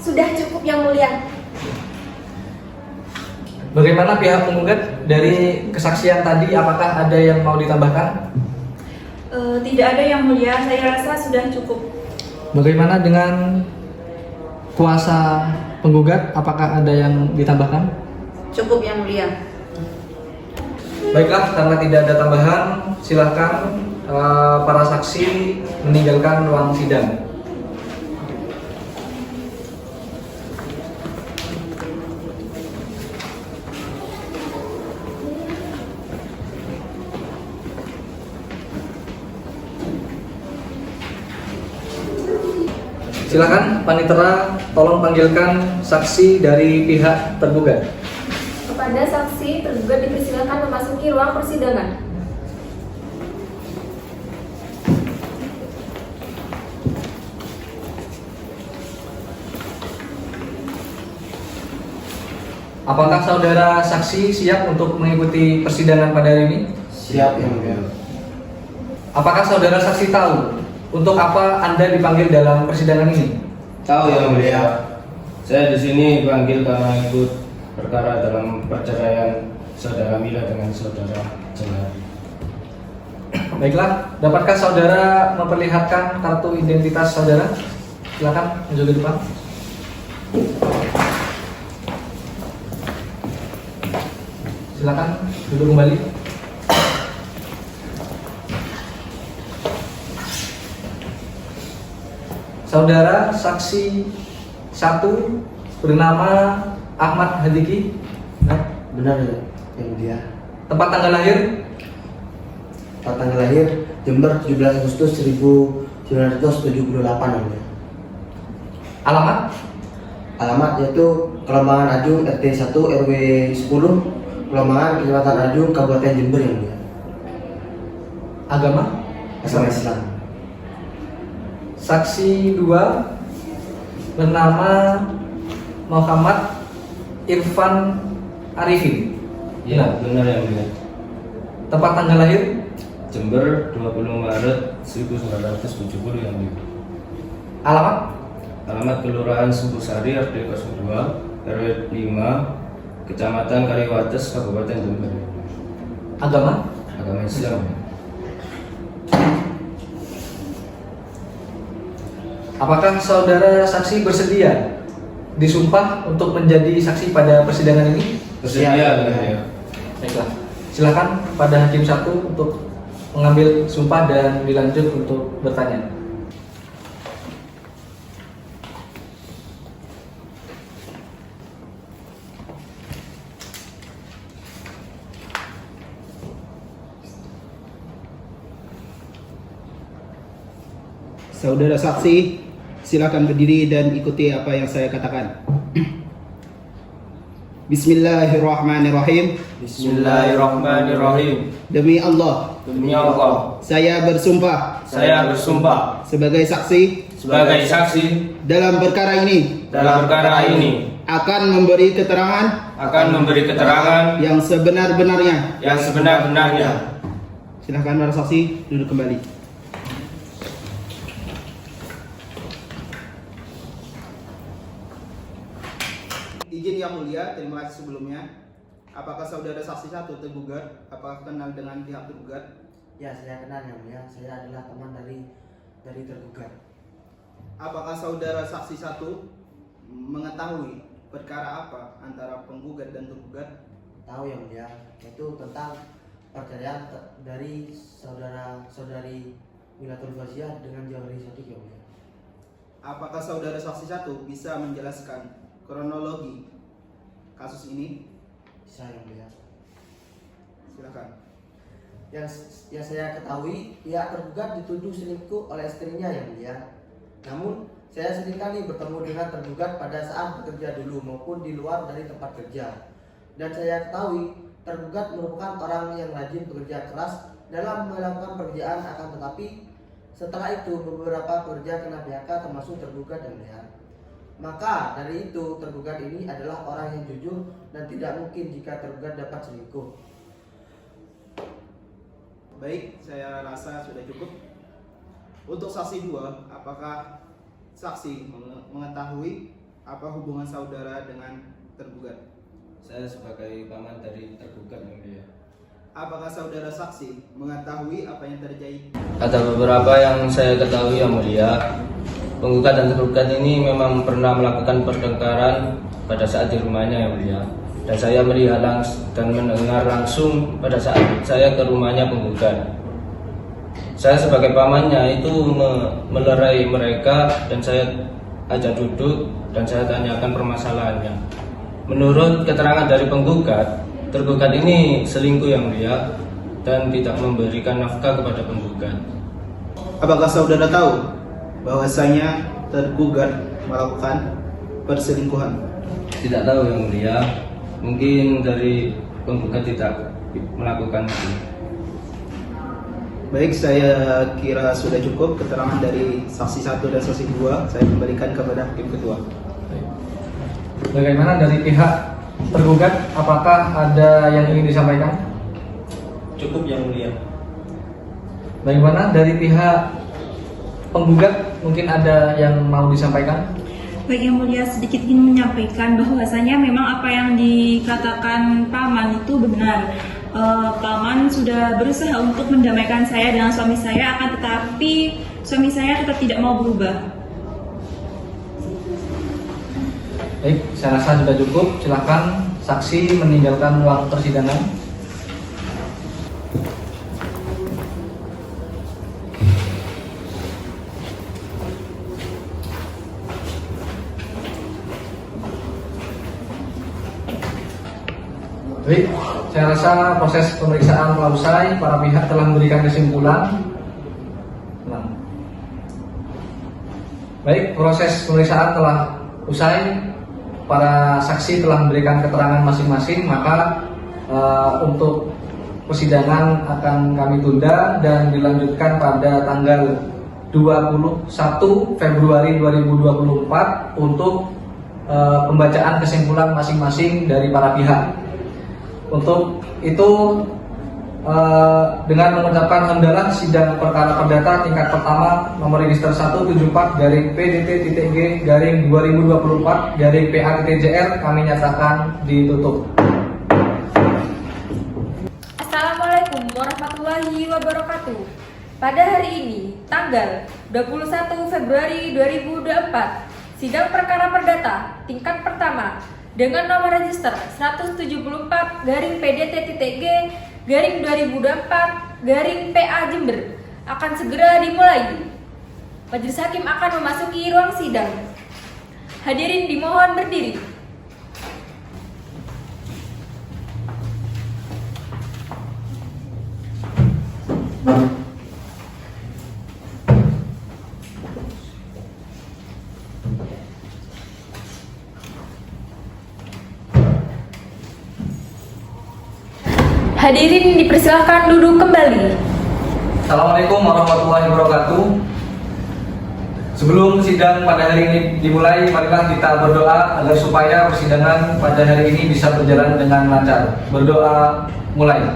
Sudah cukup, Yang Mulia. Bagaimana pihak penggugat dari kesaksian tadi? Apakah ada yang mau ditambahkan? Tidak ada, Yang Mulia, saya rasa sudah cukup. Bagaimana dengan kuasa penggugat? Apakah ada yang ditambahkan? Cukup, Yang Mulia. Baiklah, karena tidak ada tambahan, silakan para saksi meninggalkan ruang sidang. Silakan panitera, tolong panggilkan saksi dari pihak tergugat. Kepada saksi tergugat dipersilakan memasuki ruang persidangan. Apakah saudara saksi siap untuk mengikuti persidangan pada hari ini? Siap, Yang Mulia. Apakah saudara saksi tahu untuk apa Anda dipanggil dalam persidangan ini? Tahu, Yang Mulia. Saya di sini dipanggil karena ikut perkara dalam perceraian saudara Mila dengan saudara Johari. Baiklah, dapatkah saudara memperlihatkan kartu identitas saudara? Silakan maju ke depan. Silakan duduk kembali. Saudara saksi 1 bernama Ahmad Hadiki. Benar, Yang Mulia. Tempat tanggal lahir? Tempat tanggal lahir Jember 17 Agustus 1978, Yang Mulia. Alamat? Alamat yaitu Kelombangan Aju RT 1 RW 10, Kelombangan Kecamatan Aju, Kabupaten Jember, Yang Mulia. Agama? Agama Islam. Saksi 2 bernama Muhammad Irfan Arifin. Iya, benar, Yang Mulia. Tempat tanggal lahir? Jember 20 Maret 1970, Yang Mulia. Alamat? Alamat Kelurahan Sempusari RT 02 RW 5 Kecamatan Kaliwates, Kabupaten Jember. Agama? Agama Islam. Apakah saudara saksi bersedia disumpah untuk menjadi saksi pada persidangan ini? Bersedia, Yang Mulia. Baiklah, silakan pada hakim 1 untuk mengambil sumpah dan dilanjut untuk bertanya. Saudara saksi, silakan berdiri dan ikuti apa yang saya katakan. Bismillahirrahmanirrahim. Bismillahirrahmanirrahim. Demi Allah, Demi Allah, saya bersumpah saya bersumpah sebagai saksi sebagai saksi dalam perkara ini dalam perkara ini akan memberi keterangan yang sebenar-benarnya. sebenar-benarnya. Silakan para saksi duduk kembali. Yang Mulia, terima kasih sebelumnya. Apakah saudara saksi 1 tergugat? Apakah kenal dengan pihak tergugat? Ya, saya kenal Yang Mulia. Saya adalah teman dari tergugat. Apakah saudara saksi 1 mengetahui perkara apa antara penggugat dan tergugat? Tahu Yang Mulia, itu tentang perceraian dari saudari Milatul Fauziah dengan Jauhari Sodik Yang Mulia. Apakah saudara saksi 1 bisa menjelaskan kronologi kasus ini? Bisa Yang Mulia. Silakan. Yang saya ketahui, pihak tergugat dituduh selingkuh oleh istrinya Yang Mulia. Namun saya seringkali bertemu dengan tergugat pada saat bekerja dulu maupun di luar dari tempat kerja. Dan saya ketahui tergugat merupakan orang yang rajin bekerja keras dalam melakukan pekerjaan, akan tetapi setelah itu beberapa pekerja kena PHK termasuk tergugat dan Mulia. Maka dari itu tergugat ini adalah orang yang jujur dan tidak mungkin jika tergugat dapat selingkuh. Baik, saya rasa sudah cukup. Untuk saksi 2, apakah saksi mengetahui apa hubungan saudara dengan tergugat? Saya sebagai paman dari tergugat Yang Mulia. Apakah saudara saksi mengetahui apa yang terjadi? Ada beberapa yang saya ketahui Yang Mulia. Penggugat dan tergugat ini memang pernah melakukan pertengkaran pada saat di rumahnya Yang Mulia. Dan saya melihat dan mendengar langsung pada saat saya ke rumahnya penggugat. Saya sebagai pamannya itu melerai mereka dan saya ajak duduk dan saya tanyakan permasalahannya. Menurut keterangan dari penggugat, tergugat ini selingkuh Yang Mulia dan tidak memberikan nafkah kepada penggugat. Apakah saudara tahu bahwasanya tergugat melakukan perselingkuhan? Tidak tahu Yang Mulia. Mungkin dari penggugat tidak melakukan itu. Baik, saya kira sudah cukup keterangan dari saksi 1 dan saksi 2. Saya kembalikan kepada hakim ketua. Bagaimana dari pihak tergugat? Apakah ada yang ingin disampaikan? Cukup Yang Mulia. Bagaimana dari pihak penggugat? Mungkin ada yang mau disampaikan? Baik Yang Mulia, sedikit ingin menyampaikan bahwasanya memang apa yang dikatakan Paman itu benar. Paman sudah berusaha untuk mendamaikan saya dengan suami saya, akan tetapi suami saya tetap tidak mau berubah. Baik, saya rasa sudah cukup. Silakan saksi meninggalkan ruang persidangan. Baik, saya rasa proses pemeriksaan telah usai. Para pihak telah memberikan kesimpulan. Baik, proses pemeriksaan telah usai. Para saksi telah memberikan keterangan masing-masing. Maka untuk persidangan akan kami tunda dan dilanjutkan pada tanggal 21 Februari 2024 untuk pembacaan kesimpulan masing-masing dari para pihak. Untuk itu dengan mengucapkan hamdalah, sidang perkara perdata tingkat pertama nomor register 174/PDT-G/2024/PA-JR kami nyatakan ditutup. Assalamualaikum warahmatullahi wabarakatuh. Pada hari ini, tanggal 21 Februari 2024, sidang perkara perdata tingkat pertama dengan nomor register 174/PDT-G/2024/PA Jember akan segera dimulai. Majelis hakim akan memasuki ruang sidang. Hadirin dimohon berdiri. Hadirin dipersilahkan duduk kembali. Assalamualaikum warahmatullahi wabarakatuh. Sebelum sidang pada hari ini dimulai, marilah kita berdoa agar supaya persidangan pada hari ini bisa berjalan dengan lancar. Berdoa mulai.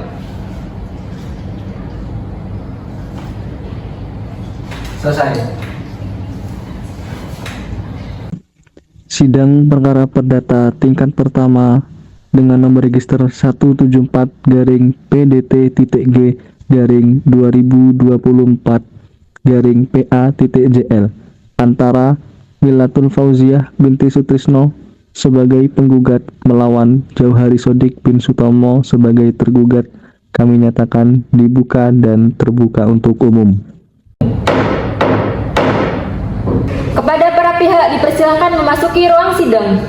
Selesai. Sidang perkara perdata tingkat pertama dengan nomor register 174-PDT-G-2024-PA.JL antara Milatul Fauziah binti Sutrisno sebagai penggugat melawan Jauhari Sodik bin Sutomo sebagai tergugat, kami nyatakan dibuka dan terbuka untuk umum. Kepada para pihak dipersilakan memasuki ruang sidang.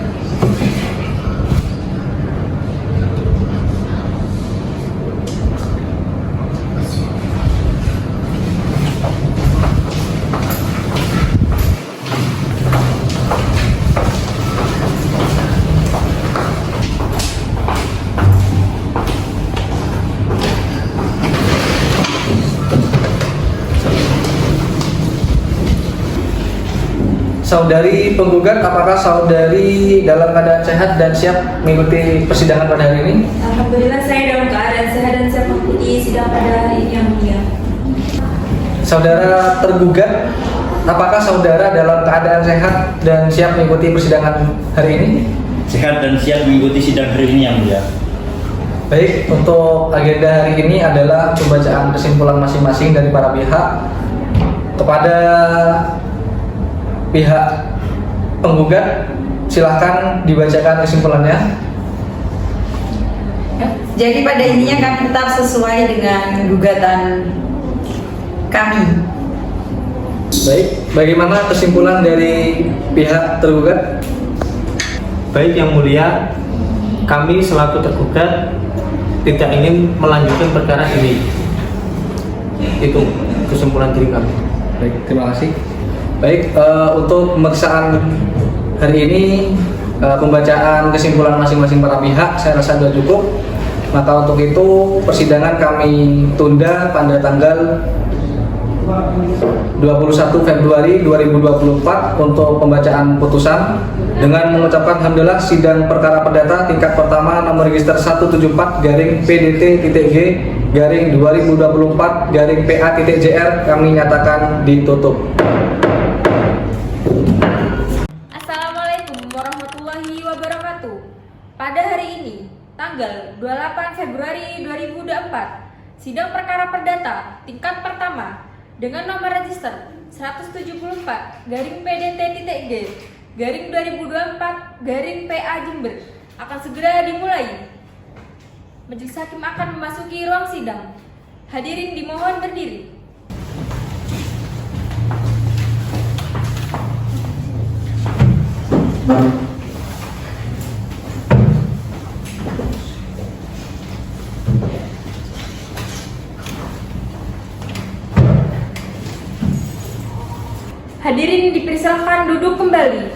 Saudari penggugat, apakah saudari dalam keadaan sehat dan siap mengikuti persidangan pada hari ini? Alhamdulillah saya dalam keadaan sehat dan siap mengikuti sidang pada hari ini yang mulia. Saudara tergugat, apakah saudara dalam keadaan sehat dan siap mengikuti persidangan hari ini? Sehat dan siap mengikuti sidang hari ini yang mulia. Baik, untuk agenda hari ini adalah pembacaan kesimpulan masing-masing dari para pihak. Kepada pihak penggugat, silahkan dibacakan kesimpulannya. Jadi pada intinya kami tetap sesuai dengan gugatan kami. Baik, bagaimana kesimpulan dari pihak tergugat? Baik yang mulia, kami selaku tergugat tidak ingin melanjutkan perkara ini. Itu kesimpulan diri kami. Baik, terima kasih. Baik, untuk pemeriksaan hari ini, pembacaan kesimpulan masing-masing para pihak saya rasa sudah cukup. Maka untuk itu persidangan kami tunda pada tanggal 21 Februari 2024 untuk pembacaan putusan dengan mengucapkan alhamdulillah sidang perkara perdata tingkat pertama nomor register 174-PDT-G-2024-PA.JR kami nyatakan ditutup. Assalamualaikum warahmatullahi wabarakatuh. Pada hari ini, tanggal 28 Februari 2024, sidang perkara perdata tingkat pertama dengan nomor register 174-PDT-G-2024-PA Jember akan segera dimulai. Majelis hakim akan memasuki ruang sidang. Hadirin dimohon berdiri. Hadirin dipersilakan duduk kembali.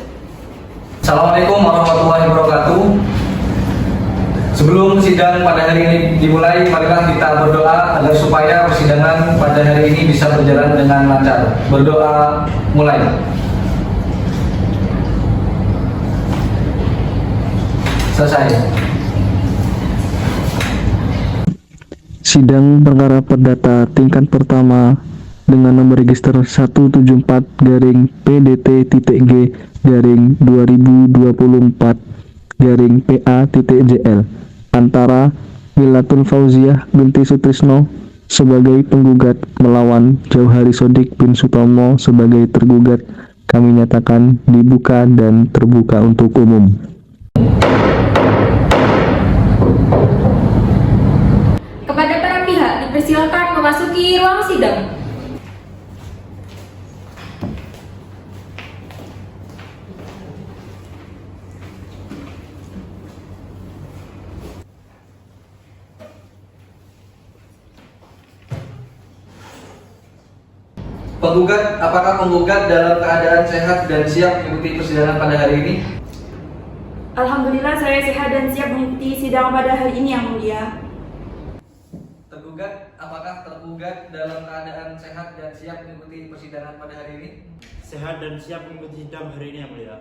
Assalamualaikum warahmatullahi wabarakatuh. Sebelum sidang pada hari ini dimulai, marilah kita berdoa agar supaya persidangan pada hari ini bisa berjalan dengan lancar. Berdoa mulai. Selesai. Sidang perkara perdata tingkat pertama dengan nomor register 174-PDT-G-2024-PA.JL antara Milatul Fauziah binti Sutrisno sebagai penggugat melawan Jauhari Sodik bin Sutomo sebagai tergugat, kami nyatakan dibuka dan terbuka untuk umum. Kepada para pihak dipersilakan memasuki ruang sidang. Penggugat, apakah penggugat dalam keadaan sehat dan siap mengikuti persidangan pada hari ini? Alhamdulillah saya sehat dan siap mengikuti sidang pada hari ini yang mulia. Tergugat, apakah tergugat dalam keadaan sehat dan siap mengikuti persidangan pada hari ini? Sehat dan siap mengikuti sidang hari ini yang mulia.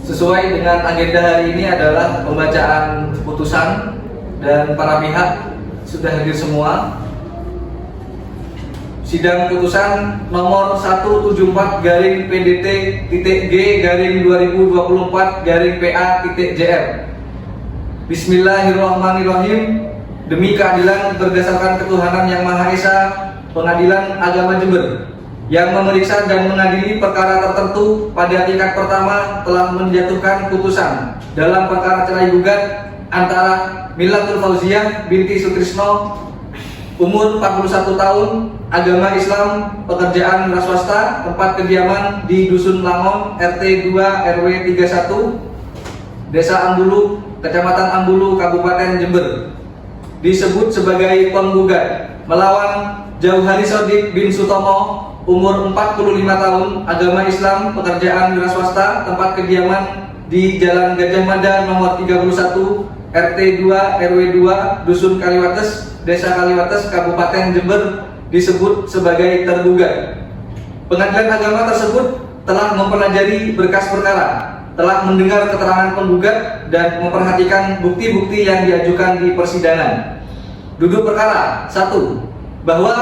Sesuai dengan agenda hari ini adalah pembacaan putusan dan para pihak sudah hadir semua. sidang putusan nomor 174-G-2024-PA-JR. Bismillahirrahmanirrahim. Demi keadilan berdasarkan ketuhanan yang Maha Esa, Pengadilan Agama Jember yang memeriksa dan mengadili perkara tertentu pada tingkat pertama telah menjatuhkan putusan dalam perkara cerai gugat antara Millatul Fauziah binti Sutrisno, umur 41 tahun, agama Islam, pekerjaan wira swasta, tempat kediaman di Dusun Langon, RT 2 RW 31, Desa Ambulu, Kecamatan Ambulu, Kabupaten Jember, disebut sebagai penggugat melawan Jauhari Sodik bin Sutomo, umur 45 tahun, agama Islam, pekerjaan wira swasta, tempat kediaman di Jalan Gajah Mada nomor 31, RT 2 RW 2, Dusun Kaliwates, Desa Kaliwates, Kabupaten Jember, disebut sebagai tergugat. Pengadilan agama tersebut telah mempelajari berkas perkara, telah mendengar keterangan penggugat dan memperhatikan bukti-bukti yang diajukan di persidangan. Duduk perkara 1. Bahwa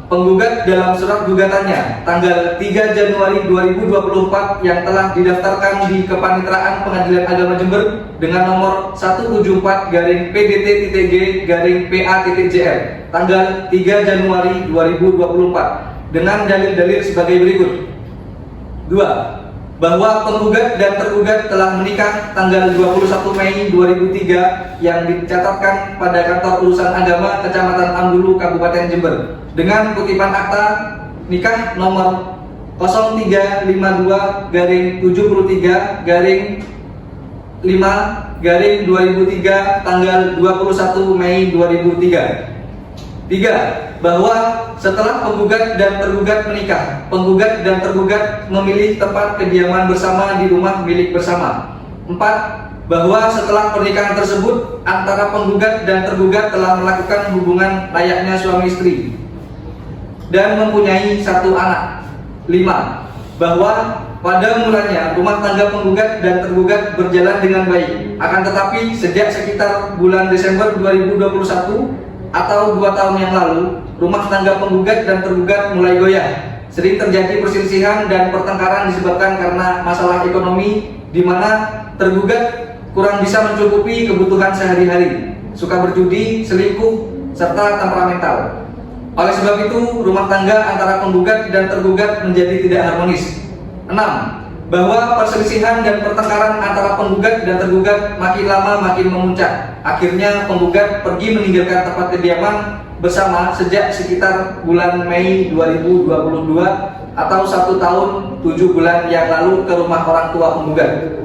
penggugat dalam surat gugatannya tanggal 3 Januari 2024 yang telah didaftarkan di Kepanitraan Pengadilan Agama Jember dengan nomor 174-G-PA-JR tanggal 3 Januari 2024 dengan dalil-dalil sebagai berikut. 2. Bahwa penggugat dan tergugat telah menikah tanggal 21 Mei 2003 yang dicatatkan pada Kantor Urusan Agama Kecamatan Ambulu, Kabupaten Jember dengan kutipan akta nikah nomor 0352-73-5-2003 tanggal 21 Mei 2003. 3. Bahwa setelah penggugat dan tergugat menikah, penggugat dan tergugat memilih tempat kediaman bersama di rumah milik bersama. 4. Bahwa setelah pernikahan tersebut antara penggugat dan tergugat telah melakukan hubungan layaknya suami istri dan mempunyai 1 anak. 5. Bahwa pada mulanya rumah tangga penggugat dan tergugat berjalan dengan baik. Akan tetapi sejak sekitar bulan Desember 2021 atau 2 tahun yang lalu, rumah tangga penggugat dan tergugat mulai goyah. Sering terjadi perselisihan dan pertengkaran disebabkan karena masalah ekonomi, di mana tergugat kurang bisa mencukupi kebutuhan sehari-hari, suka berjudi, selingkuh, serta temperamental. Oleh sebab itu, rumah tangga antara penggugat dan tergugat menjadi tidak harmonis. 6. Bahwa perselisihan dan pertengkaran antara penggugat dan tergugat makin lama makin memuncak. Akhirnya penggugat pergi meninggalkan tempat kediaman bersama sejak sekitar bulan Mei 2022 atau 1 tahun 7 bulan yang lalu ke rumah orang tua penggugat.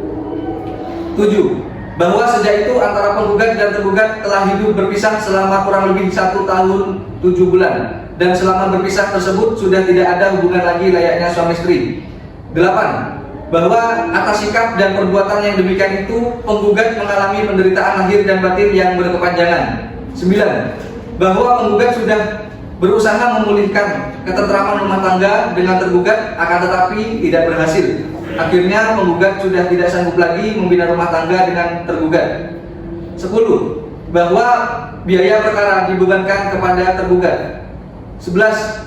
7. Bahwa sejak itu antara penggugat dan tergugat telah hidup berpisah selama kurang lebih 1 tahun 7 bulan dan selama berpisah tersebut sudah tidak ada hubungan lagi layaknya suami istri. 8. Bahwa atas sikap dan perbuatan yang demikian itu penggugat mengalami penderitaan lahir dan batin yang berkepanjangan. 9. Bahwa penggugat sudah berusaha memulihkan ketentraman rumah tangga dengan tergugat, akan tetapi tidak berhasil. Akhirnya penggugat sudah tidak sanggup lagi membina rumah tangga dengan tergugat. 10. Bahwa biaya perkara dibebankan kepada tergugat. 11.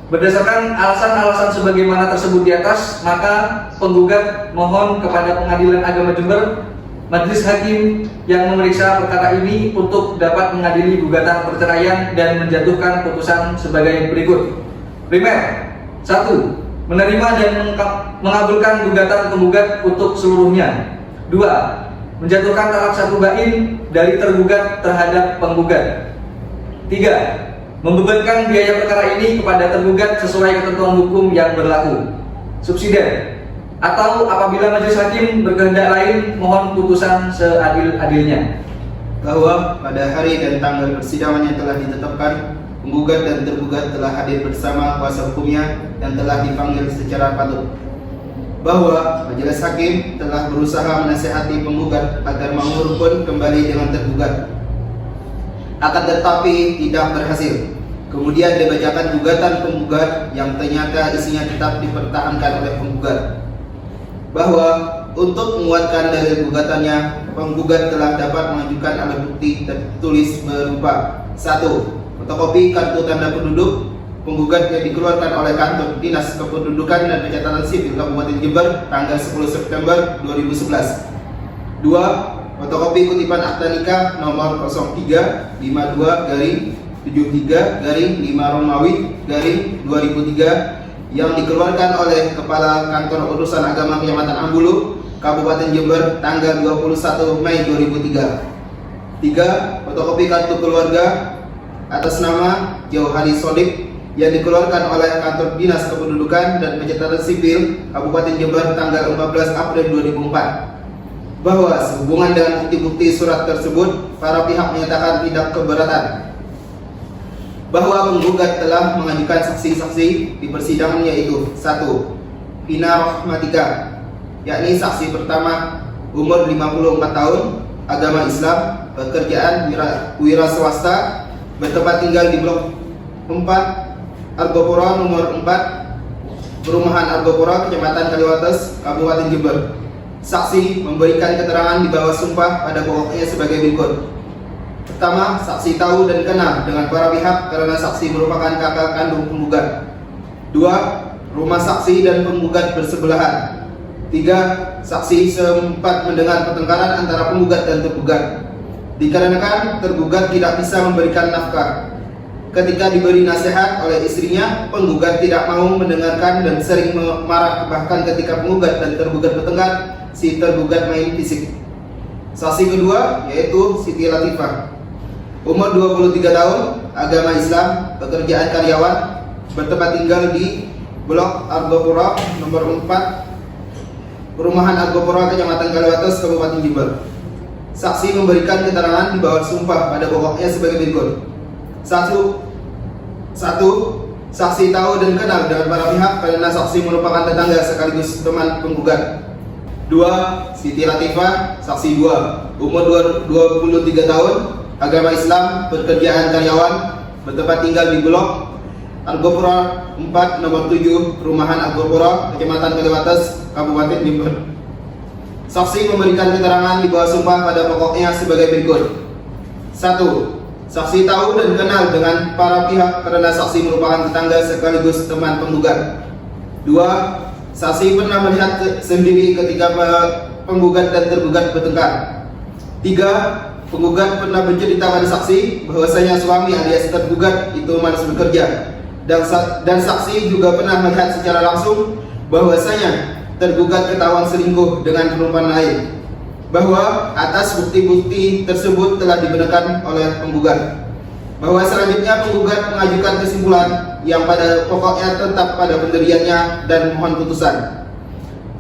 Berdasarkan alasan-alasan sebagaimana tersebut di atas, maka penggugat mohon kepada Pengadilan Agama Jember, Majelis Hakim yang memeriksa perkara ini untuk dapat mengadili gugatan perceraian dan menjatuhkan putusan sebagai berikut. Primer, 1. Menerima dan mengabulkan gugatan penggugat untuk seluruhnya. 2. Menjatuhkan talak 1 bain dari tergugat terhadap penggugat. 3. Membebankan biaya perkara ini kepada tergugat sesuai ketentuan hukum yang berlaku. Subsidiar, atau apabila majelis hakim berkehendak lain, mohon putusan seadil-adilnya. Bahwa pada hari dan tanggal persidangan yang telah ditetapkan, penggugat dan tergugat telah hadir bersama kuasa hukumnya dan telah dipanggil secara patut. Bahwa majelis hakim telah berusaha menasihati penggugat agar mau rukun kembali dengan tergugat, akan tetapi tidak berhasil. Kemudian dibacakan gugatan penggugat yang ternyata isinya tetap dipertahankan oleh penggugat. Bahwa untuk menguatkan dalil gugatannya, penggugat telah dapat mengajukan alat bukti tertulis berupa 1. Fotokopi kartu tanda penduduk, penggugat yang dikeluarkan oleh Kantor Dinas Kependudukan dan Pencatatan Sipil Kabupaten Jember tanggal 10 September 2011. 2. Fotokopi kutipan akta nikah nomor 0352-73-5 Romawi 2003 yang dikeluarkan oleh Kepala Kantor Urusan Agama Kecamatan Ambulu, Kabupaten Jember tanggal 21 Mei 2003. 3. Fotokopi kartu keluarga atas nama Jauhari Sodik yang dikeluarkan oleh Kantor Dinas Kependudukan dan Pencatatan Sipil Kabupaten Jember tanggal 14 April 2004. Bahwa sehubungan dengan bukti-bukti surat tersebut, para pihak menyatakan tidak keberatan. Bahwa penggugat telah mengajukan saksi-saksi di persidangan, yaitu 1. Pina Rahmatika, yakni saksi pertama, umur 54 tahun, agama Islam, pekerjaan wira swasta, bertempat tinggal di blok 4 Argopuro nomor 4, Perumahan Argopuro, Kecamatan Kaliwates, Kabupaten Jember. Saksi memberikan keterangan di bawah sumpah pada pokoknya sebagai berikut. Pertama, saksi tahu dan kenal dengan para pihak karena saksi merupakan kakak kandung penggugat. 2. Rumah saksi dan penggugat bersebelahan. 3. Saksi sempat mendengar pertengkaran antara penggugat dan tergugat. Dikarenakan tergugat tidak bisa memberikan nafkah. Ketika diberi nasihat oleh istrinya, penggugat tidak mau mendengarkan dan sering marah. Bahkan ketika penggugat dan tergugat bertengkar, si tergugat main fisik. Saksi kedua yaitu Siti Latifah, umur 23 tahun, agama Islam, pekerjaan karyawan, bertempat tinggal di blok Argopuro nomor 4, Perumahan Argopuro, Kecamatan Kaliwates, Kabupaten Jember. Saksi memberikan keterangan di bawah sumpah pada pokoknya sebagai berikut. 1. Saksi tahu dan kenal dengan para pihak karena saksi merupakan tetangga sekaligus teman penggugat. 2. Siti Latifah, saksi 2, umur 23 tahun, agama Islam, pekerjaan karyawan, bertempat tinggal di blok Argopuro 4 nomor 7, Perumahan Argopuro, Kecamatan Kaliwates, Kabupaten Jember. Saksi memberikan keterangan di bawah sumpah pada pokoknya sebagai berikut. 1. Saksi tahu dan kenal dengan para pihak karena saksi merupakan tetangga sekaligus teman penggugat. 2. Saksi pernah melihat sendiri ketika penggugat dan tergugat bertengkar. 3. Penggugat pernah bercerita pada saksi bahwasanya suami alias tergugat itu malas bekerja. Dan saksi juga pernah melihat secara langsung bahwasanya tergugat ketahuan selingkuh dengan perempuan lain. Bahwa atas bukti-bukti tersebut telah dibenarkan oleh penggugat. Bahwa selanjutnya penggugat mengajukan kesimpulan yang pada pokoknya tetap pada pendiriannya dan mohon putusan.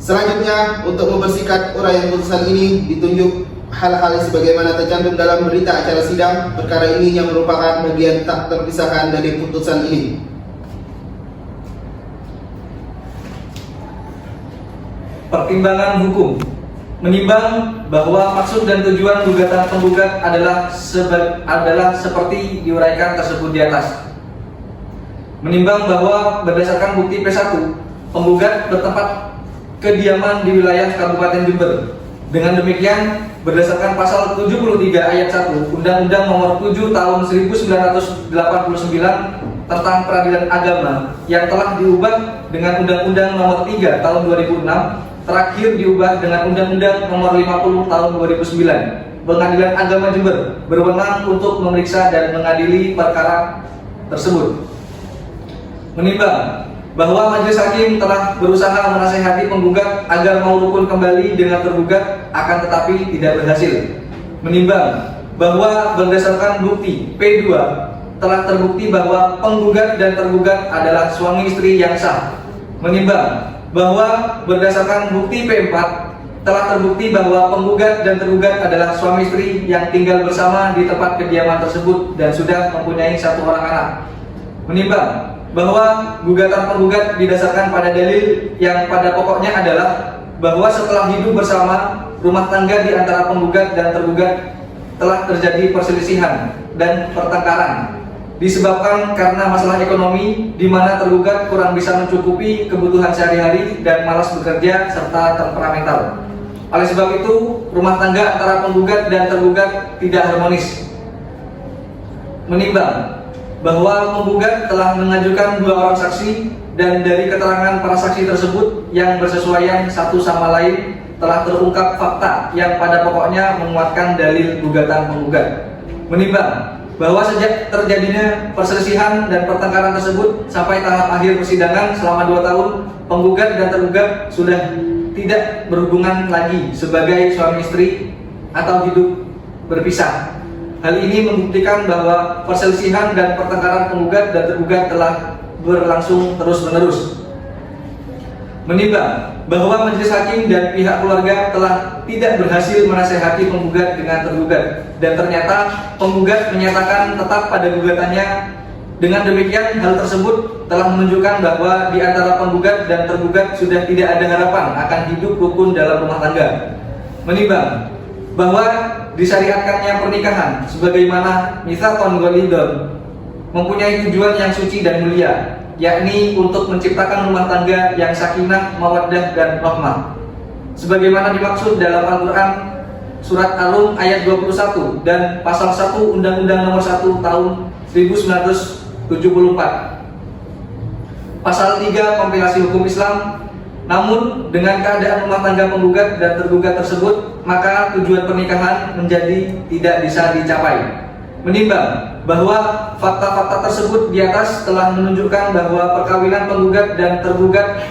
Selanjutnya, untuk membersihkan uraian putusan ini ditunjuk hal-hal sebagaimana tercantum dalam berita acara sidang perkara ini yang merupakan bagian tak terpisahkan dari putusan ini. Pertimbangan hukum. Menimbang bahwa maksud dan tujuan gugatan penggugat adalah seperti diuraikan tersebut di atas. Menimbang bahwa berdasarkan bukti P1, penggugat bertempat kediaman di wilayah Kabupaten Jember. Dengan demikian, berdasarkan pasal 73 ayat 1 Undang-Undang Nomor 7 Tahun 1989 tentang Peradilan Agama yang telah diubah dengan Undang-Undang Nomor 3 Tahun 2006, terakhir diubah dengan Undang-Undang Nomor 50 Tahun 2009. Pengadilan Agama Jember berwenang untuk memeriksa dan mengadili perkara tersebut. Menimbang bahwa majelis hakim telah berusaha menasihati penggugat agar mau rukun kembali dengan tergugat, akan tetapi tidak berhasil. Menimbang bahwa berdasarkan bukti P2 telah terbukti bahwa penggugat dan tergugat adalah suami istri yang sah. Menimbang bahwa berdasarkan bukti P4 telah terbukti bahwa penggugat dan tergugat adalah suami istri yang tinggal bersama di tempat kediaman tersebut dan sudah mempunyai 1 orang anak. Menimbang bahwa gugatan penggugat didasarkan pada dalil yang pada pokoknya adalah bahwa setelah hidup bersama, rumah tangga di antara penggugat dan tergugat telah terjadi perselisihan dan pertengkaran disebabkan karena masalah ekonomi di mana tergugat kurang bisa mencukupi kebutuhan sehari-hari dan malas bekerja serta temperamental. Oleh sebab itu, rumah tangga antara penggugat dan tergugat tidak harmonis. Menimbang bahwa penggugat telah mengajukan 2 orang saksi dan dari keterangan para saksi tersebut yang bersesuaian satu sama lain telah terungkap fakta yang pada pokoknya menguatkan dalil gugatan penggugat. Menimbang bahwa sejak terjadinya perselisihan dan pertengkaran tersebut sampai tahap akhir persidangan selama 2 tahun, penggugat dan tergugat sudah tidak berhubungan lagi sebagai suami istri atau hidup berpisah. Hal ini membuktikan bahwa perselisihan dan pertengkaran penggugat dan tergugat telah berlangsung terus-menerus. Menimbang bahwa majelis hakim dan pihak keluarga telah tidak berhasil menasehati penggugat dengan tergugat dan ternyata penggugat menyatakan tetap pada gugatannya. Dengan demikian, hal tersebut telah menunjukkan bahwa di antara penggugat dan tergugat sudah tidak ada harapan akan hidup rukun dalam rumah tangga. Menimbang bahwa disyariatkannya pernikahan sebagaimana mitsaqon ghalidhon mempunyai tujuan yang suci dan mulia, yakni untuk menciptakan rumah tangga yang sakinah, mawaddah, dan rahmah. Sebagaimana dimaksud dalam Al-Quran Surat Ar-Rum ayat 21 dan pasal 1 Undang-Undang Nomor 1 Tahun 1974. Pasal 3 Kompilasi Hukum Islam. Namun dengan keadaan rumah tangga penggugat dan tergugat tersebut, maka tujuan pernikahan menjadi tidak bisa dicapai. Menimbang bahwa fakta-fakta tersebut di atas telah menunjukkan bahwa perkawinan penggugat dan tergugat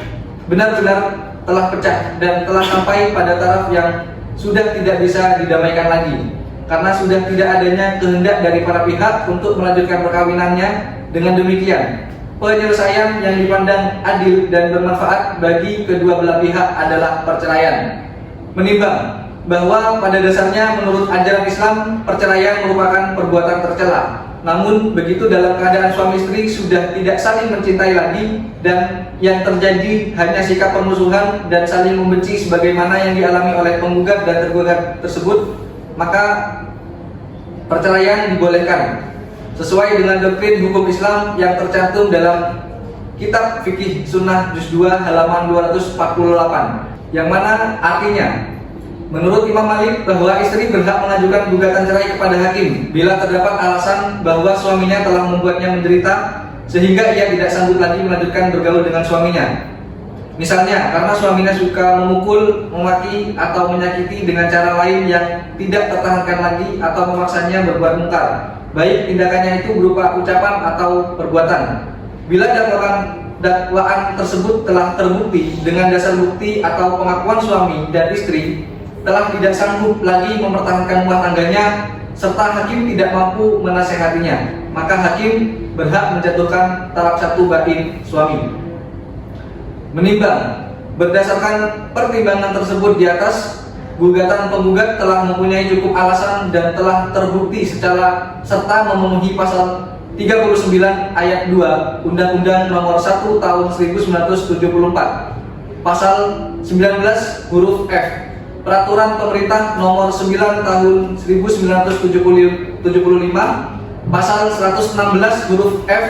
benar-benar telah pecah dan telah sampai pada taraf yang sudah tidak bisa didamaikan lagi, karena sudah tidak adanya kehendak dari para pihak untuk melanjutkan perkawinannya. Dengan demikian, penyelesaian yang dipandang adil dan bermanfaat bagi kedua belah pihak adalah perceraian. Menimbang bahwa pada dasarnya menurut ajaran Islam, perceraian merupakan perbuatan tercela. Namun begitu dalam keadaan suami istri sudah tidak saling mencintai lagi dan yang terjadi hanya sikap permusuhan dan saling membenci sebagaimana yang dialami oleh penggugat dan tergugat tersebut, maka perceraian dibolehkan sesuai dengan doktrin hukum Islam yang tercantum dalam Kitab Fikih Sunnah Juz 2 halaman 248, yang mana artinya menurut Imam Malik bahwa istri berhak mengajukan gugatan cerai kepada hakim bila terdapat alasan bahwa suaminya telah membuatnya menderita sehingga ia tidak sanggup lagi melanjutkan bergaul dengan suaminya. Misalnya karena suaminya suka memukul, memaki, atau menyakiti dengan cara lain yang tidak tertahankan lagi atau memaksanya berbuat mungkar, baik tindakannya itu berupa ucapan atau perbuatan. Bila dakwaan tersebut telah terbukti dengan dasar bukti atau pengakuan suami dan istri telah tidak sanggup lagi mempertahankan rumah tangganya serta hakim tidak mampu menasehatinya, maka hakim berhak menjatuhkan talak 1 bain suami. Menimbang berdasarkan pertimbangan tersebut di atas, gugatan penggugat telah mempunyai cukup alasan dan telah terbukti serta memenuhi pasal 39 ayat 2 Undang-Undang Nomor 1 Tahun 1974, pasal 19 huruf F Peraturan Pemerintah Nomor 9 Tahun 1975, pasal 116 huruf F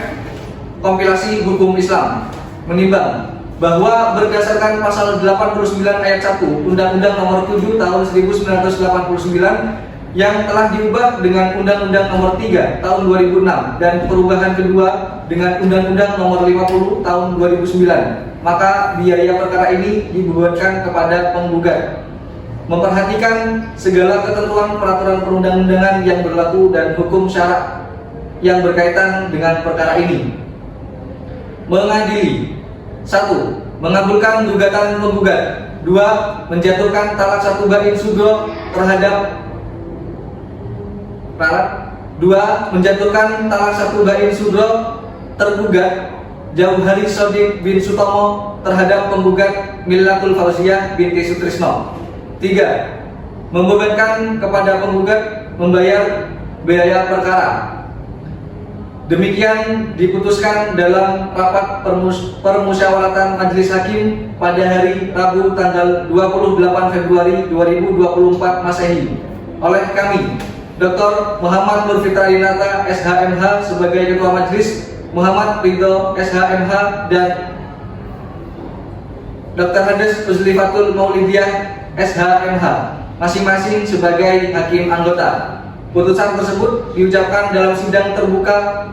Kompilasi Hukum Islam. Menimbang bahwa berdasarkan pasal 89 ayat 1 Undang-Undang Nomor 7 Tahun 1989 yang telah diubah dengan Undang-Undang Nomor 3 Tahun 2006 dan perubahan kedua dengan Undang-Undang Nomor 50 Tahun 2009, maka biaya perkara ini dibebankan kepada penggugat. Memperhatikan segala ketentuan peraturan perundang-undangan yang berlaku dan hukum syarak yang berkaitan dengan perkara ini. Mengadili: 1. Mengabulkan gugatan penggugat. 2. Menjatuhkan talak 1 bain sugro terhadap 2. Menjatuhkan talak 1 bain sugro tergugat Jauhari Sodik bin Sutomo terhadap penggugat Millatul Fauziyah binti Sutrisno. 3. Membebankan kepada penggugat membayar biaya perkara. Demikian diputuskan dalam rapat permusyawaratan Majelis Hakim pada hari Rabu tanggal 28 Februari 2024 Masehi oleh kami, Dr. Muhammad Nurfitra Dinata SHMH sebagai Ketua Majelis, Muhammad Ridho SHMH, dan Dr. Hades Uzlifatul Maulidiyah SHMH masing-masing sebagai hakim anggota. Putusan tersebut diucapkan dalam sidang terbuka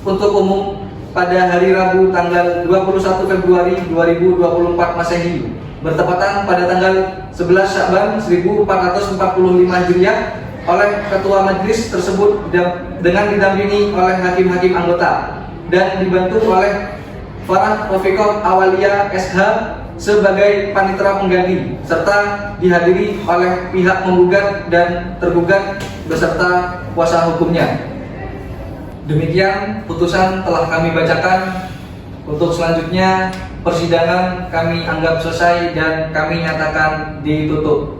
untuk umum pada hari Rabu tanggal 21 Februari 2024 Masehi bertepatan pada tanggal 11 Sya'ban 1445 Hijriah oleh Ketua Majelis tersebut dengan didampingi oleh hakim-hakim anggota dan dibantu oleh Farah Rofiqoh Awalia SH sebagai panitera pengganti serta dihadiri oleh pihak menggugat dan tergugat beserta kuasa hukumnya. Demikian putusan telah kami bacakan. Untuk selanjutnya persidangan kami anggap selesai dan kami nyatakan ditutup.